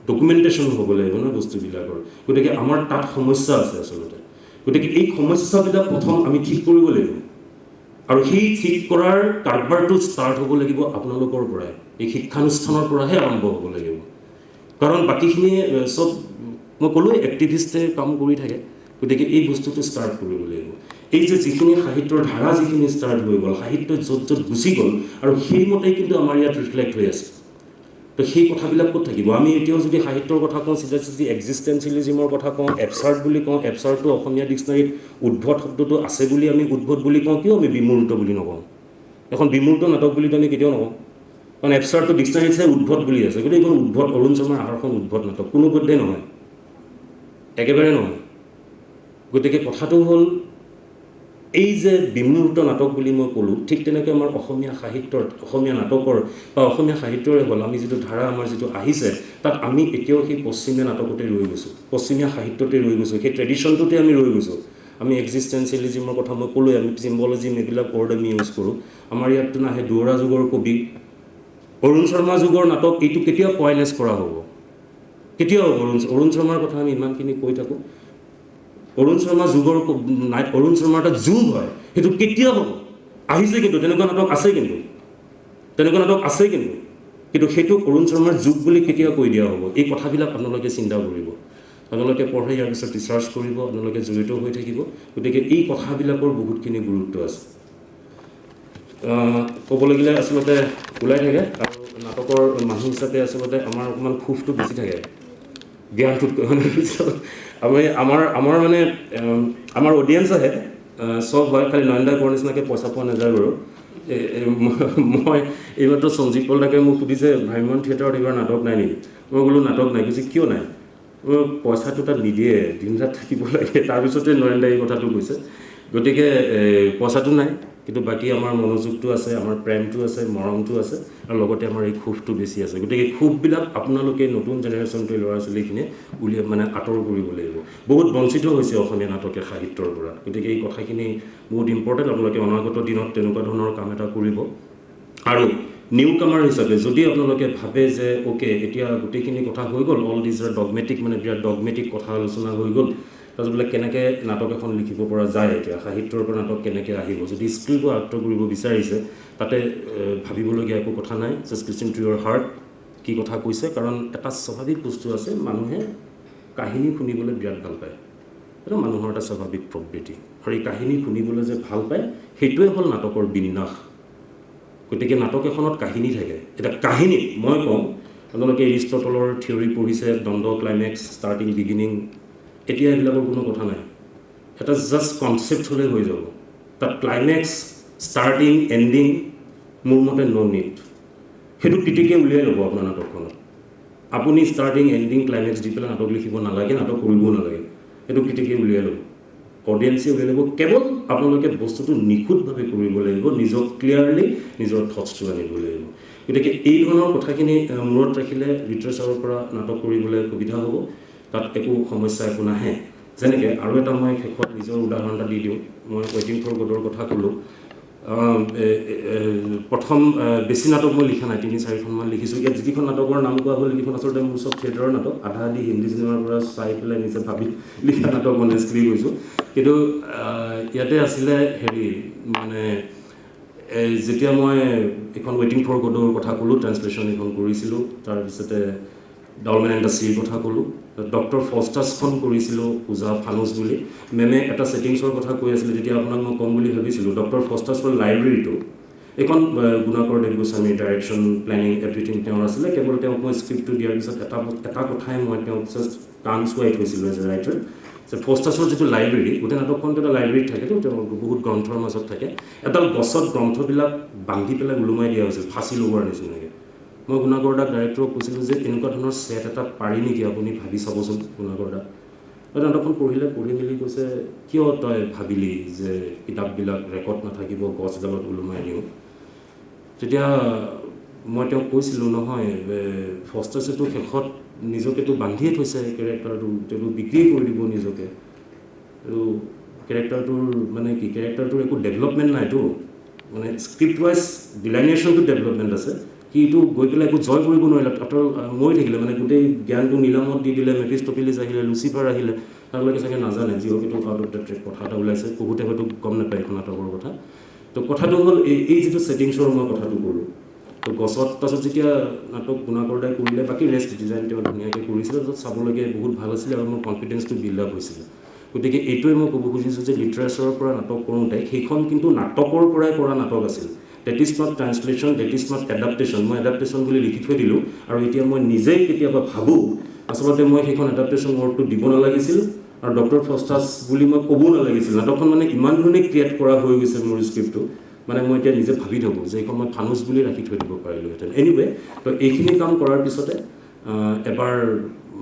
ডকুমেণ্টেশ্যন হ'ব লাগিব ন বস্তুবিলাকৰ গতিকে আমাৰ তাত সমস্যা আছে আচলতে গতিকে এই সমস্যাবিলাক প্ৰথম আমি ঠিক কৰিব লাগিব আৰু সেই ঠিক কৰাৰ কাৰবাৰটো ষ্টাৰ্ট হ'ব লাগিব আপোনালোকৰ পৰাই এই শিক্ষানুষ্ঠানৰ পৰাহে আৰম্ভ হ'ব লাগিব কাৰণ বাকীখিনি চব মই ক'লোৱে এক্টিভিষ্টে কাম কৰি থাকে গতিকে এই বস্তুটো ষ্টাৰ্ট কৰিব লাগিব এই যে যিখিনি সাহিত্যৰ ধাৰা যিখিনি ষ্টাৰ্ট হৈ গ'ল সাহিত্য য'ত য'ত গুচি গ'ল আৰু সেইমতেই কিন্তু আমাৰ ইয়াত ৰিফ্লেক্ট হৈ আছে তো সেই কথাবিলাক ক'ত থাকিব আমি এতিয়াও যদি সাহিত্যৰ কথা কওঁ চিধা চিধি এক্সিষ্টেঞ্চিয়েলিজিমৰ কথা কওঁ এপচাৰ্ট বুলি কওঁ এপচাৰ্টটো অসমীয়া ডিক্সনাৰীত উদ্ভট শব্দটো আছে বুলি আমি উদ্ভট বুলি কওঁ কিয় আমি বিমূৰ্ত বুলি নকওঁ এখন বিমূৰ্ত নাটক বুলিতো আমি কেতিয়াও নকওঁ কাৰণ এপচাৰ্টটো ডিক্সনাৰীত চাই উদ্ভট বুলি আছে গতিকে এইখন উদ্ভট অৰুণ শৰ্মাৰ আহাৰখন উদ্ভট নাটক কোনো পধ্যেই নহয় একেবাৰে নহয় গতিকে কথাটো হ'ল এই যে বিমূৰ্ত নাটক বুলি মই ক'লোঁ ঠিক তেনেকৈ আমাৰ অসমীয়া সাহিত্যৰ অসমীয়া নাটকৰ বা অসমীয়া সাহিত্যৰে হ'ল আমি যিটো ধাৰা আমাৰ যিটো আহিছে তাত আমি এতিয়াও সেই পশ্চিমীয়া নাটকতে ৰৈ গৈছোঁ পশ্চিমীয়া সাহিত্যতে ৰৈ গৈছোঁ সেই ট্ৰেডিশ্যনটোতে আমি ৰৈ গৈছোঁ আমি এক্সিষ্টেঞ্চিয়েলিজিমৰ কথা মই ক'লোৱে আমি চিম্বলজিম এইবিলাক ৱৰ্ড আমি ইউজ কৰোঁ আমাৰ ইয়াততো নাহে দুৱৰা যুগৰ কবি অৰুণ শৰ্মা যুগৰ নাটক এইটো কেতিয়াও কয়নেছ কৰা হ'ব কেতিয়াও অৰুণ শৰ্মাৰ কথা আমি ইমানখিনি কৈ থাকোঁ অৰুণ শৰ্মা যুগৰ অৰুণ শৰ্মাৰ এটা যুগ হয় সেইটো কেতিয়া হ'ব আহিছে কিন্তু তেনেকুৱা নাটক আছে কিন্তু সেইটো অৰুণ শৰ্মাৰ যুগ বুলি কেতিয়া কৈ দিয়া হ'ব এই কথাবিলাক আপোনালোকে চিন্তা কৰিব আপোনালোকে পঢ়ে ইয়াৰ পিছত ৰিচাৰ্চ কৰিব আপোনালোকে জড়িত হৈ থাকিব গতিকে এই কথাবিলাকৰ বহুতখিনি গুৰুত্ব আছে ক'ব লাগিলে আচলতে ওলাই থাকে আৰু নাটকৰ মানুহ হিচাপে আচলতে আমাৰ অকণমান ক্ষোভটো বেছি থাকে জ্ঞানটোতকৈ মানে আমাৰ মানে আমাৰ অডিয়েঞ্চ আহে চব হয় খালি নয়নদা কোৱাৰ নিচিনাকৈ পইচা পোৱা নাযায় বাৰু মই এইমাত্ৰ সঞ্জীৱ পল্ডাকে মোক সুধিছে ভ্ৰাম্যমান থিয়েটাৰত এইবাৰ নাটক নাই নেকি মই বোলো নাটক নাই কৈছে কিয় নাই পইচাটো তাত নিদিয়ে দিন ৰাত থাকিব লাগে তাৰপিছতে নয়নদাই এই কথাটো কৈছে গতিকে পইচাটো নাই কিন্তু বাকী আমাৰ মনোযোগটো আছে আমাৰ প্ৰেমটো আছে মৰমটো আছে আৰু লগতে আমাৰ এই ক্ষোভটো বেছি আছে গতিকে ক্ষোভবিলাক আপোনালোকে নতুন জেনেৰেশ্যনটোৱে ল'ৰা ছোৱালীখিনিয়ে উলিয়াই মানে আঁতৰ কৰিব লাগিব বহুত বঞ্চিত হৈছে অসমীয়া নাটকে সাহিত্যৰ পৰা গতিকে এই কথাখিনি বহুত ইম্পৰ্টেণ্ট আপোনালোকে অনাগত দিনত তেনেকুৱা ধৰণৰ কাম এটা কৰিব আৰু নিউ কামাৰ হিচাপে যদি আপোনালোকে ভাবে যে অ'কে এতিয়া গোটেইখিনি কথা হৈ গ'ল অল দিজ আৰ ডগমেটিক মানে বিৰাট ডগমেটিক কথা আলোচনা হৈ গ'ল তাৰপিছত বোলে কেনেকৈ নাটক এখন লিখিব পৰা যায় এতিয়া সাহিত্যৰ পৰা নাটক কেনেকৈ আহিব যদি স্কিলটো আয়ত্ত কৰিব বিচাৰিছে তাতে ভাবিবলগীয়া একো কথা নাই just listen to your heart কি কথা কৈছে কাৰণ এটা স্বাভাৱিক বস্তু আছে মানুহে কাহিনী শুনিবলৈ বিৰাট ভাল পায় এইটো মানুহৰ এটা স্বাভাৱিক প্ৰবৃত্তি আৰু এই কাহিনী শুনিবলৈ যে ভাল পায় সেইটোৱে হ'ল নাটকৰ বিন্যাস গতিকে নাটক এখনত কাহিনী থাকে এটা কাহিনী মই কওঁ আপোনালোকে এৰিষ্টটলৰ থিয়ৰী পঢ়িছে দ্বন্দ্ব ক্লাইমেক্স ষ্টাৰ্টিং বিগিনিং এতিয়া এইবিলাকৰ কোনো কথা নাই এটা জাষ্ট কনচেপ্ট হ'লে হৈ যাব তাত ক্লাইমেক্স ষ্টাৰ্টিং এণ্ডিং মোৰ মতে ন' নিড সেইটো পিটিকে উলিয়াই ল'ব আপোনাৰ নাটকখনত আপুনি ষ্টাৰ্টিং এণ্ডিং ক্লাইমেক্স দি পেলাই নাটক লিখিব নালাগে নাটক কৰিবও নালাগে সেইটো পিটিকে উলিয়াই ল'ব অডিয়েঞ্চে উলিয়াই ল'ব কেৱল আপোনালোকে বস্তুটো নিখুঁতভাৱে কৰিব লাগিব নিজক ক্লিয়াৰলি নিজৰ থটছটো আনিব লাগিব গতিকে এই ধৰণৰ কথাখিনি মূৰত ৰাখিলে লিটাৰেচাৰৰ পৰা নাটক কৰিবলৈ সুবিধা হ'ব তাত একো সমস্যা একো নাহে যেনেকৈ আৰু এটা মই শেষত নিজৰ উদাহৰণ এটা দি দিওঁ মই ৱেইটিং ফৰ গডৰ কথা ক'লোঁ প্ৰথম বেছি নাটক মই লিখা নাই 3-4খনমান লিখিছোঁ ইয়াত যিকেইখন নাটকৰ নাম কোৱা হ'ল সেইকেইখন আচলতে মোৰ চব থিয়েটাৰৰ নাটক আধা আধি হিন্দী চিনেমাৰ পৰা চাই পেলাই নিজে ভাবি লিখা নাটক অনেষ্টলি কৈছোঁ কিন্তু ইয়াতে আছিলে হেৰি মানে যেতিয়া মই এখন ৱেইটিং ফৰ গডৰ কথা ক'লোঁ ট্ৰান্সলেশ্যন এখন কৰিছিলোঁ তাৰপিছতে ডাউলমেন এণ্ড দ্য চিৰ কথা ক'লোঁ ডক্টৰ ফষ্টাছখন কৰিছিলোঁ পূজা ফানুচ বুলি মেমে এটা ছেটিংছৰ কথা কৈ আছিলে তেতিয়া আপোনাক মই ক'ম বুলি ভাবিছিলোঁ ডক্টৰ ফষ্টাছৰ লাইব্ৰেৰীটো এইখন গুণাকৰ দেৱ গোস্বামীৰ ডাইৰেকশ্যন প্লেনিং এভৰিথিং তেওঁৰ আছিলে কেৱল তেওঁক মই স্ক্ৰিপ্টটো দিয়াৰ পিছত এটা কথাই মই তেওঁক জাষ্ট কাম চোৱাই থৈছিলোঁ এজ এ ৰাইটাৰ যে ফষ্টাছৰ যিটো লাইব্ৰেৰী গোটেই নাটকখনটো এটা লাইব্ৰেৰীত থাকে তো বহুত গ্ৰন্থৰ মাজত থাকে এডাল গছত গ্ৰন্থবিলাক বান্ধি পেলাই ওলোমাই দিয়া হৈছিল ফাঁচি লগোৱাৰ নিচিনাকৈ মই গুণাগৰদাক ডাইৰেক্টৰক কৈছিলোঁ যে এনেকুৱা ধৰণৰ ছেট এটা পাৰি নেকি আপুনি ভাবি চাবচোন গুণাগৰদা নাটকখন পঢ়ি মেলি কৈছে কিয় তই ভাবিলি যে কিতাপবিলাক ৰেকৰ্ড নাথাকিব গছডালত ওলোমাই দিওঁ তেতিয়া মই তেওঁক কৈছিলোঁ নহয় ফষ্টাছেতো শেষত নিজকেতো বান্ধিয়ে থৈছে কেৰেক্টাৰটো তেওঁ বিক্ৰী কৰি দিব নিজকে আৰু কেৰেক্টাৰটোৰ মানে কি কেৰেক্টাৰটোৰ একো ডেভেলপমেণ্ট নাইতো মানে স্ক্ৰিপ্ট ৱাইজ ডিলাইনেশ্যনটো ডেভেলপমেণ্ট আছে সিটো গৈ পেলাই একো জয় কৰিব নোৱাৰিলে আফটাৰ মৰি থাকিলে মানে গোটেই জ্ঞানটো নিলামত দি দিলে মেফিষ্টফিলিছ আহিলে লুচিফাৰ আহিলে তাৰলৈকে চাগে নাজানে যিহেতু আউট অফ দ্য ট্ৰেক কথা এটা ওলাইছে বহুতে হয়তো গম নাপায় এখন নাটকৰ কথা তো কথাটো হ'ল এই যিটো ছেটিংছৰ মই কথাটো কৰোঁ তো গছত তাৰপিছত যেতিয়া নাটক গুণাগৰদাই কৰিলে বাকী ৰেষ্ট ডিজাইন তেওঁ ধুনীয়াকৈ কৰিছিলে তাৰপিছত চাবলগীয়া বহুত ভাল আছিলে আৰু মোৰ কনফিডেঞ্চটো বিল্ড আপ হৈছিলে গতিকে এইটোৱে মই ক'ব খুজিছোঁ যে লিটাৰেচাৰৰ পৰা নাটক কৰোঁতে সেইখন কিন্তু নাটকৰ পৰাই কৰা নাটক আছিল that is not translation that is not adaptation মই এডাপ্টেশ্যন বুলি লিখি থৈ দিলোঁ আৰু এতিয়া মই নিজেই কেতিয়াবা ভাবোঁ আচলতে মই সেইখন এডাপ্টেশ্যন ৱৰ্ডটো দিব নালাগিছিল আৰু ডক্টৰ ফষ্টাছ বুলি মই ক'ব নালাগিছিল নাটকখন মানে ইমান ধৰণে ক্ৰিয়েট কৰা হৈ গৈছে মোৰ স্ক্ৰিপ্টটো মানে মই এতিয়া নিজে ভাবি থাকোঁ যে এইখন মই ফানুচ বুলি ৰাখি থৈ দিব পাৰিলোহেঁতেন এনিৱে তো এইখিনি কাম কৰাৰ পিছতে এবাৰ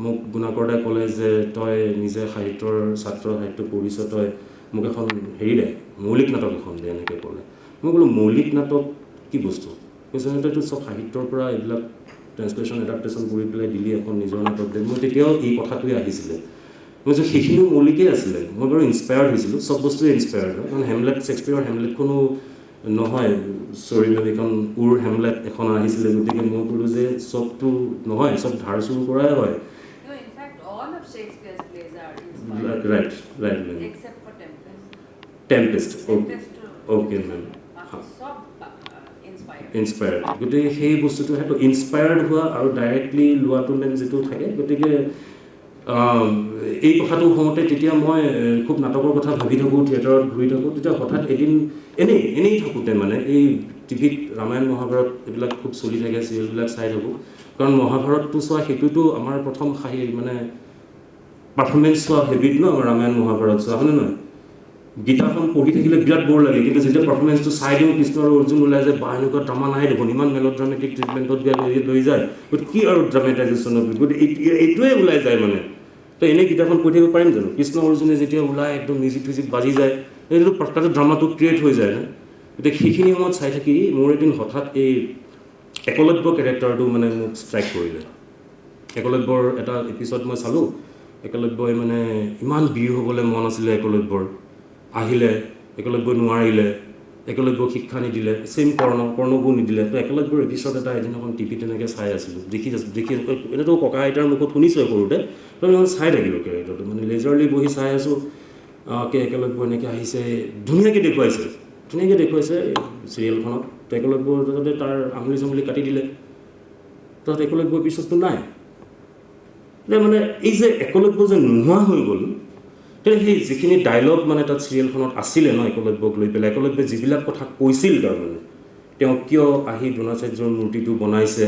মোক গুণাগৰদাই ক'লে যে তই নিজে সাহিত্যৰ ছাত্ৰ সাহিত্য পঢ়িছ তই মোক এখন হেৰি দে মৌলিক নাটক এখন দে এনেকৈ ক'লে মই ক'লোঁ মৌলিক নাটক কি বস্তু কৈছে তইতো চব সাহিত্যৰ পৰা এইবিলাক ট্ৰেন্সলেশ্যন এডাপ্টেশ্যন কৰি পেলাই দিলি এখন নিজৰ নাটক দে মই তেতিয়াও এই কথাটোৱে আহিছিলে মই যে সেইখিনিও মৌলিকেই আছিলে মই বাৰু ইনস্পায়াৰ্ড হৈছিলোঁ চব বস্তুৱে ইনস্পায়াৰ্ড হয় কাৰণ হেমলেট শ্বেক্সপিয়াৰৰ হেমলেটখনো নহয় চৰি এইখন হেমলেট এখন আহিছিলে গতিকে মই ক'লোঁ যে চবটো নহয় চব ধাৰ চুৰ কৰাই হয় right except for tempest okay ma'am inspired গতিকে সেই বস্তুটো সেইটো ইনস্পায়াৰ্ড হোৱা আৰু ডাইৰেক্টলি লোৱাটো মেন যিটো থাকে গতিকে এই কথাটো হওঁতে তেতিয়া মই খুব নাটকৰ কথা ভাবি থাকোঁ থিয়েটাৰত ঘূৰি থাকোঁ তেতিয়া হঠাৎ এদিন এনেই থাকোঁতে মানে এই টিভিত ৰামায়ণ মহাভাৰত এইবিলাক খুব চলি থাকে চিৰিয়েলবিলাক চাই থাকোঁ কাৰণ মহাভাৰতটো চোৱা সেইটোতো আমাৰ প্ৰথম মানে পাৰফৰ্মেঞ্চ চোৱা হেবিট ন আমাৰ ৰামায়ণ মহাভাৰত চোৱা হয়নে নহয় গীতাখন পঢ়ি থাকিলে বিৰাট বৰ লাগে কিন্তু যেতিয়া পাৰফৰ্মেঞ্চটো চাই দিওঁ কৃষ্ণ আৰু অৰ্জুন ওলাই যায় বা এনেকুৱা ড্ৰামা নাই দেখোন ইমান মেলোড্ৰামেটিক ট্ৰিটমেণ্টত লৈ যায় গতিকে কি আৰু ড্ৰামেটাইজেশ্যন গতিকে এইটোৱে ওলাই যায় মানে তো এনেই গীতাখন পঢ়ি থাকিব পাৰিম জানো কৃষ্ণ অৰ্জুনে যেতিয়া ওলাই একদম মিউজিক বাজি যায় এইটো তাতে ড্ৰামাটো ক্ৰিয়েট হৈ যায় না গতিকে সেইখিনি সময়ত চাই থাকি মোৰ এদিন হঠাৎ এই একলব্য কেৰেক্টাৰটো মানে মোক ষ্ট্ৰাইক কৰিলে একলব্যৰ এটা এপিছড মই চালোঁ একলব্যই মানে ইমান বীৰ হ'বলৈ মন আছিলে একলব্যৰ আহিলে একলব্যই নোৱাৰিলে একলব্যক শিক্ষা নিদিলে ছেইম কৰ্ণকো নিদিলে তো একলব্যৰ এপিছড এটা এদিন এখন টিভিত তেনেকৈ চাই আছিলোঁ দেখি এনেতো ককা আইতাৰ মুখত শুনিছোঁ সৰুতে তো মই চাই থাকিলোঁ কেৰেক্টাৰটো মানে লেজাৰলি বহি চাই আছোঁ একলব্য এনেকৈ আহিছে ধুনীয়াকৈ দেখুৱাইছে চিৰিয়েলখনত তো একলব্য যাতে তাৰ আঙুলি চাঙুলি কাটি দিলে তাত একলব্য এপিছডটো নাই মানে এই যে একলব্য যে নোহোৱা হৈ গ'ল সেই যিখিনি ডায়লগ মানে তাত চিৰিয়েলখনত আছিলে ন একলব্যক লৈ পেলাই একলব্যে যিবিলাক কথা কৈছিল তাৰমানে তেওঁ কিয় আহি দ্ৰোণাচাৰ্যৰ মূৰ্তিটো বনাইছে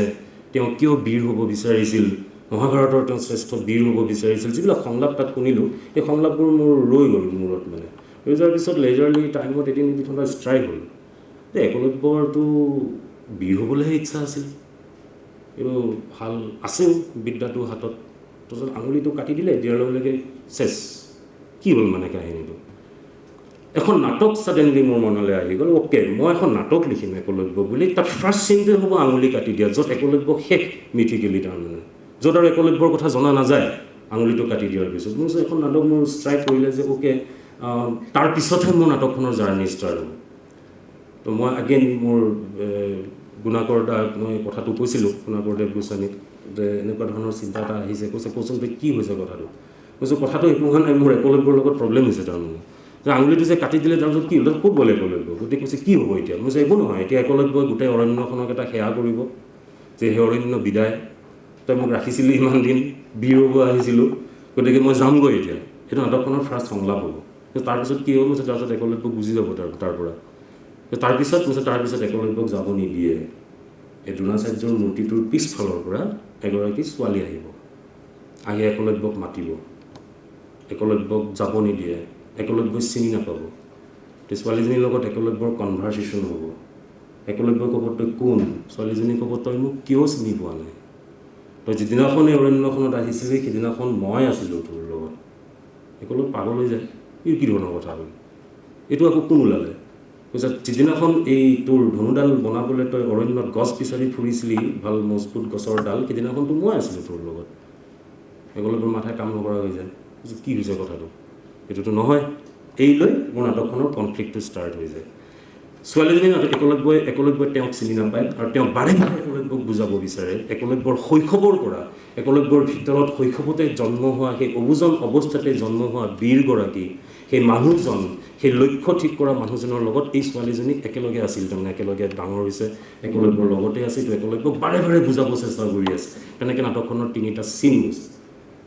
তেওঁ কিয় বীৰ হ'ব বিচাৰিছিল মহাভাৰতৰ তেওঁ শ্ৰেষ্ঠ বীৰ হ'ব বিচাৰিছিল যিবিলাক সংলাপ তাত শুনিলোঁ সেই সংলাপবোৰ মোৰ ৰৈ গ'ল মূৰত মানে ৰৈ যোৱাৰ পিছত লেজাৰলি টাইমত এদিন এটা ষ্ট্ৰাইক হ'ল যে একলব্যৰটো বীৰ হ'বলৈহে ইচ্ছা আছিল এইটো ভাল আছেও বিদ্যাটো হাতত তাৰপিছত আঙুলিটো কাটি দিলে দিয়াৰ লগে লগে চেছ কি হ'ল মানে কাহিনীটো এখন নাটক ছাডেনলি মোৰ মনলৈ আহি গ'ল অ'কে মই এখন নাটক লিখিম একলব্য বুলি তাত ফাৰ্ষ্ট চিনটোৱে হ'ব আঙুলি কাটি দিয়া য'ত একলব্য শেষ মিথিকেলি তাৰমানে য'ত আৰু একলব্যৰ কথা জনা নাযায় আঙুলিটো কাটি দিয়াৰ পিছত মোৰ এখন নাটক মোৰ ষ্ট্ৰাইক কৰিলে যে অ'কে তাৰপিছতহে মোৰ নাটকখনৰ জাৰ্ণি ষ্টাৰ্ট হ'ব তো মই আগেইন মোৰ গুণাগৰদাক মই কথাটো কৈছিলোঁ গুণাগৰদেৱ গোস্বামীক যে এনেকুৱা ধৰণৰ চিন্তা এটা আহিছে কৈছোন তই কি হৈছে কথাটো একো হোৱা নাই মোৰ একলব্যৰ লগত প্ৰব্লেম হৈছে তাৰমানে যে আঙুলিটো যে কাটি দিলে তাৰপিছত কি হ'ল ক'ত গ'লে একলব্য গতিকে কৈছে কি হ'ব এতিয়া মই যে একো নহয় এতিয়া একলব্যই গোটেই অৰণ্যখনক এটা সেৱা কৰিব যে সেই অৰণ্য বিদায় তই মোক ৰাখিছিলি ইমান দিন বীৰ হ'ব আহিছিলোঁ গতিকে মই যামগৈ এতিয়া সেইটো নাটকখনৰ ফাৰ্ষ্ট সংলাপ হ'ব তাৰপিছত কি হ'ব তাৰপিছত একলব্য বুজি যাব তাৰ পৰা তাৰপিছত একলব্যক যাব নিদিয়ে এই দ্ৰোণাচাৰ্যৰ মূৰ্তিটোৰ পিছফালৰ পৰা এগৰাকী ছোৱালী আহিব আহি একলব্যক মাতিব একলব্যক যাব নিদিয়ে, একলব্যই চিনি নাপাব। ছোৱালীজনীৰ লগত একলব্যৰ কনভাৰ্চেশ্যন হ'ব। একলব্যই ক'ব তই কোন, ছোৱালীজনী ক'ব তই মোক কিয় চিনি পোৱা নাই, তই যিদিনাখন এই অৰণ্যখনত আহিছিলি সেইদিনাখন মই আছিলোঁ তোৰ লগত। একলব্য পাগল হৈ যায়, এই কি ধৰণৰ কথা হ'ল, এইটো আকৌ কোন ওলালে? কৈছে যিদিনাখন এই তোৰ ধনুডাল বনাবলৈ তই অৰণ্যত গছ বিচাৰি ফুৰিছিলি, ভাল মজবুত গছৰ ডাল, সেইদিনাখনতো মই আছিলোঁ তোৰ লগত। একলব্যৰ মাথায় কাম নকৰা হৈ যায়, কি হৈছে কথাটো, এইটোতো নহয়। এই লৈ মোৰ নাটকখনৰ কনফ্লিক্টটো ষ্টাৰ্ট হৈ যায়। ছোৱালীজনী একলব্যই তেওঁক চিনি নাপায় আৰু তেওঁ বাৰে বাৰে একলব্যক বুজাব বিচাৰে। একলব্যৰ শৈশৱৰ পৰা, একলব্যৰ ভিতৰত শৈশৱতে জন্ম হোৱা, সেই অবুজন অৱস্থাতে জন্ম হোৱা বীৰগৰাকী, সেই মানুহজন, সেই লক্ষ্য ঠিক কৰা মানুহজনৰ লগত এই ছোৱালীজনী একেলগে আছিল। তাৰমানে একেলগে ডাঙৰ হৈছে, একলব্যৰ লগতে আছে, এইটো একলব্যক বাৰে বাৰে বুজাব চেষ্টা কৰি আছে। তেনেকৈ নাটকখনৰ 3টা চিন হৈছে।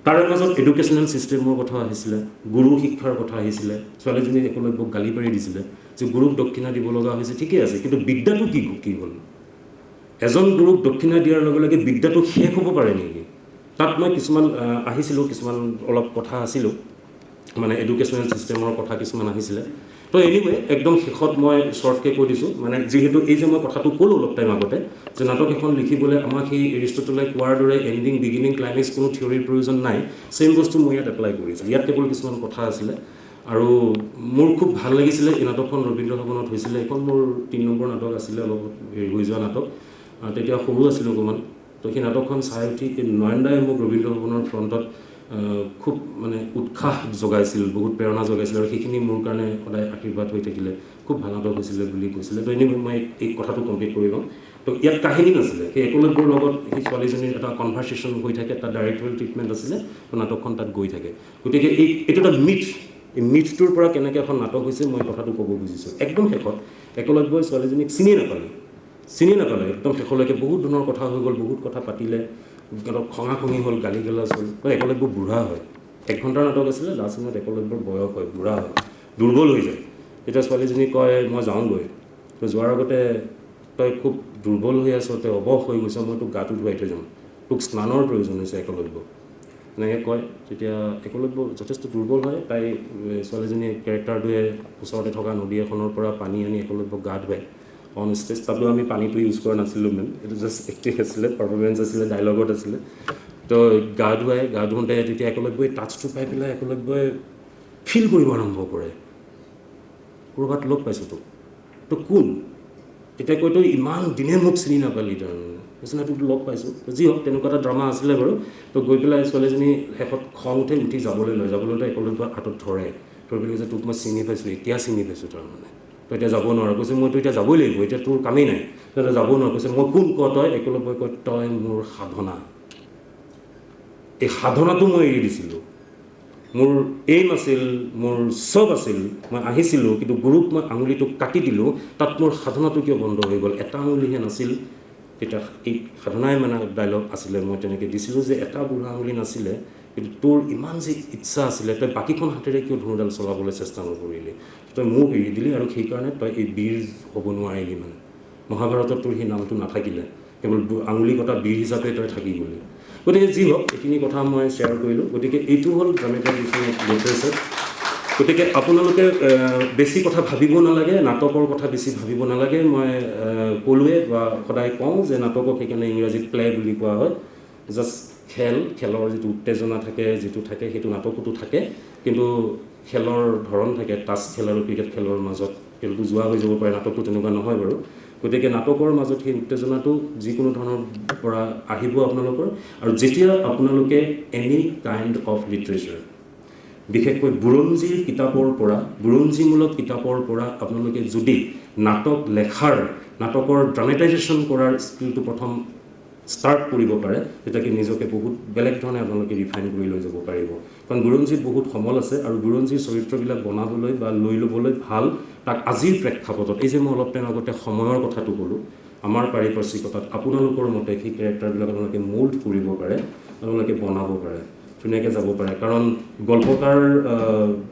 তাৰে মাজত এডুকেশ্যনেল ছিষ্টেমৰ কথা আহিছিলে, গুৰু শিক্ষাৰ কথা আহিছিলে। ছোৱালীজনীয়ে একলব্যক গালি পাৰি দিছিলে যে গুৰুক দক্ষিণা দিব লগা হৈছে, ঠিকেই আছে, কিন্তু বিদ্যাটো কি হ'ল? এজন গুৰুক দক্ষিণা দিয়াৰ লগে লগে বিদ্যাটো শেষ হ'ব পাৰে নেকি? তাত মই কিছুমান অলপ কথা আছিলোঁ, মানে এডুকেশ্যনেল ছিষ্টেমৰ কথা কিছুমান আহিছিলে। তো এনিৱে একদম শেষত মই শ্বৰ্টকৈ কৈ দিছোঁ, মানে যিহেতু এই যে মই কথাটো ক'লোঁ অলপ টাইম আগতে, যে নাটক এখন লিখিবলৈ আমাক সেই এৰিষ্টটলে কোৱাৰ দৰে এণ্ডিং, বিগিনিং, ক্লাইমেক্স কোনো থিয়ৰীৰ প্ৰয়োজন নাই। ছেইম বস্তু মই ইয়াত এপ্লাই কৰিছোঁ। ইয়াত কেৱল কিছুমান কথা আছিলে আৰু মোৰ খুব ভাল লাগিছিলে। এই নাটকখন ৰবীন্দ্ৰ ভৱনত হৈছিলে। এইখন মোৰ 3 নম্বৰ নাটক আছিলে, অলপ হৈ যোৱা নাটক। তেতিয়া সৰু আছিলোঁ অকণমান। তো সেই নাটকখন চাই উঠি নয়নদাই মোক ৰবীন্দ্ৰ ভৱনৰ ফ্ৰণ্টত খুব মানে উৎসাহ যোগাইছিল, বহুত প্ৰেৰণা যোগাইছিল আৰু সেইখিনি মোৰ কাৰণে সদায় আশীৰ্বাদ হৈ থাকিলে। খুব ভাল নাটক হৈছিলে বুলি কৈছিলে। তো এনেই মই এই কথাটো কমপ্লিট কৰি লওঁ। তো ইয়াত কাহিনী নাছিলে, সেই একলব্যৰ লগত সেই ছোৱালীজনীৰ এটা কনভাৰ্চেশ্যন হৈ থাকে, তাত ডাইৰেক্টৰিয়েল ট্ৰিটমেণ্ট আছিলে, তো নাটকখন তাত গৈ থাকে। গতিকে এইটো এটা মিথ। এই মিথটোৰ পৰা কেনেকৈ এখন নাটক হৈছে মই কথাটো ক'ব বুজিছোঁ। একদম শেষত একলব্যই ছোৱালীজনীক চিনি নাপালে, একদম শেষলৈকে বহুত ধৰণৰ কথা হৈ গ'ল, বহুত কথা পাতিলে, অলপ খঙাখঙি হ'ল, গালি গালাজ হ'ল। একলব্য বুঢ়া হয়, 1 ঘণ্টাৰ নাটক আছিলে, লাষ্ট সময়ত একলব্যৰ বয়স হয়, বুঢ়া হয়, দুৰ্বল হৈ যায়। তেতিয়া ছোৱালীজনী কয় মই যাওঁগৈ। তো যোৱাৰ আগতে তই খুব দুৰ্বল হৈ আছ, তই অৱস হৈ গৈছ, মই তোক গাটো ধুৱাই থৈ যাম, তোক স্নানৰ প্ৰয়োজন হৈছে একলব্য, এনেকৈ কয়। তেতিয়া একলব্য যথেষ্ট দুৰ্বল হয়। তাই ছোৱালীজনীয়ে কেৰেক্টাৰটোৱে ওচৰতে থকা নদী এখনৰ পৰা পানী আনি একলব্যক গা ধুৱায় অন ষ্টেজ। তাতো আমি পানীটো ইউজ কৰা নাছিলোঁ মেম, এইটো জাষ্ট এক্টিং আছিলে, পাৰফৰ্মেঞ্চ আছিলে, ডাইলগত আছিলে। তো গা ধুৱাওঁতে তেতিয়া একলব্যই টাচটো পাই পেলাই একলব্যই ফিল কৰিব আৰম্ভ কৰে, ক'ৰবাত লগ পাইছোঁ তোক কোন? তেতিয়া কৈ তই ইমান দিনে মোক চিনি নাপালি, তাৰমানে কৈছে না তোক লগ পাইছোঁ। যি হওক, তেনেকুৱা এটা ড্ৰামা আছিলে বাৰু। তো গৈ পেলাই ছোৱালীজনী শেষত খং উঠি যাবলৈ লয় একলব্যৰ হাতত ধৰি পেলাই কৈছে তোক মই চিনি পাইছোঁ, এতিয়া চিনি পাইছোঁ, তাৰমানে তই এতিয়া যাব নোৱাৰ। কৈছে মইতো এতিয়া যাবই লাগিব, এতিয়া তোৰ কামেই নাই, তই যাব নোৱাৰ। কৈছে মই কোন ক তই? একলব্যই কয় তই মোৰ সাধনা। এই সাধনাটো মই এৰি দিছিলোঁ, মোৰ এইম আছিল, মোৰ চব আছিল, মই আহিছিলোঁ, কিন্তু গুৰুক মই আঙুলিটো কাটি দিলোঁ, তাত মোৰ সাধনাটো কিয় বন্ধ হৈ গ'ল? এটা আঙুলিহে নাছিল। তেতিয়া এই সাধনাই মানে ডাইলগ আছিলে, মই তেনেকৈ দিছিলোঁ যে এটা বুঢ়া আঙুলি নাছিলে, কিন্তু তোৰ ইমান যে ইচ্ছা আছিলে, তই বাকীখন হাতেৰে কিয় ধনুডাল চলাবলৈ চেষ্টা নকৰিলি? তই মোক এৰি দিলি আৰু সেইকাৰণে তই এই বীৰ হ'ব নোৱাৰিলি। মানে মহাভাৰতত তোৰ সেই নামটো নাথাকিলে, কেৱল আঙুলি কটা বীৰ হিচাপে তই থাকি গ'লি। গতিকে যি হওক, এইখিনি কথা মই শ্বেয়াৰ কৰিলোঁ। গতিকে এইটো হ'ল ড্ৰামাটাইজেশ্যন অফ লিটাৰেচাৰ। গতিকে আপোনালোকে বেছি কথা ভাবিব নালাগে, নাটকৰ কথা বেছি ভাবিব নালাগে। মই ক'লোৱে বা সদায় কওঁ যে নাটকক সেইকাৰণে ইংৰাজীত প্লে বুলি কোৱা হয়। জাষ্ট খেলৰ যিটো উত্তেজনা থাকে, সেইটো নাটকতো থাকে, কিন্তু খেলৰ ধৰণ থাকে, টাচ খেল আৰু ক্ৰিকেট খেলৰ মাজত খেলটো যোৱা হৈ যাব পাৰে, নাটকটো তেনেকুৱা নহয় বাৰু। গতিকে নাটকৰ মাজত সেই উত্তেজনাটো যিকোনো ধৰণৰ পৰা আহিব আপোনালোকৰ। আৰু যেতিয়া আপোনালোকে এনি কাইণ্ড অফ লিটাৰেচাৰ, বিশেষকৈ বুৰঞ্জীৰ কিতাপৰ পৰা, বুৰঞ্জীমূলক কিতাপৰ পৰা আপোনালোকে যদি নাটকৰ ড্ৰামাটাইজেশ্যন কৰাৰ স্কিলটো প্ৰথম ষ্টাৰ্ট কৰিব পাৰে, তেতিয়া নিজকে বহুত বেলেগ ধৰণে আপোনালোকে ৰিফাইন কৰি লৈ যাব পাৰিব। কাৰণ বুৰঞ্জীত বহুত সমল আছে আৰু বুৰঞ্জীৰ চৰিত্ৰবিলাক বনাবলৈ বা লৈ ল'বলৈ ভাল। তাক আজিৰ প্ৰেক্ষাপটত, এই যে মই অলপ টাইম আগতে সময়ৰ কথাটো ক'লোঁ, আমাৰ পাৰিপাৰ্শ্বিকতাত আপোনালোকৰ মতে সেই কেৰেক্টাৰবিলাক আপোনালোকে মোল্ড কৰিব পাৰে, আপোনালোকে বনাব পাৰে, ধুনীয়াকৈ যাব পাৰে। কাৰণ গল্পকাৰ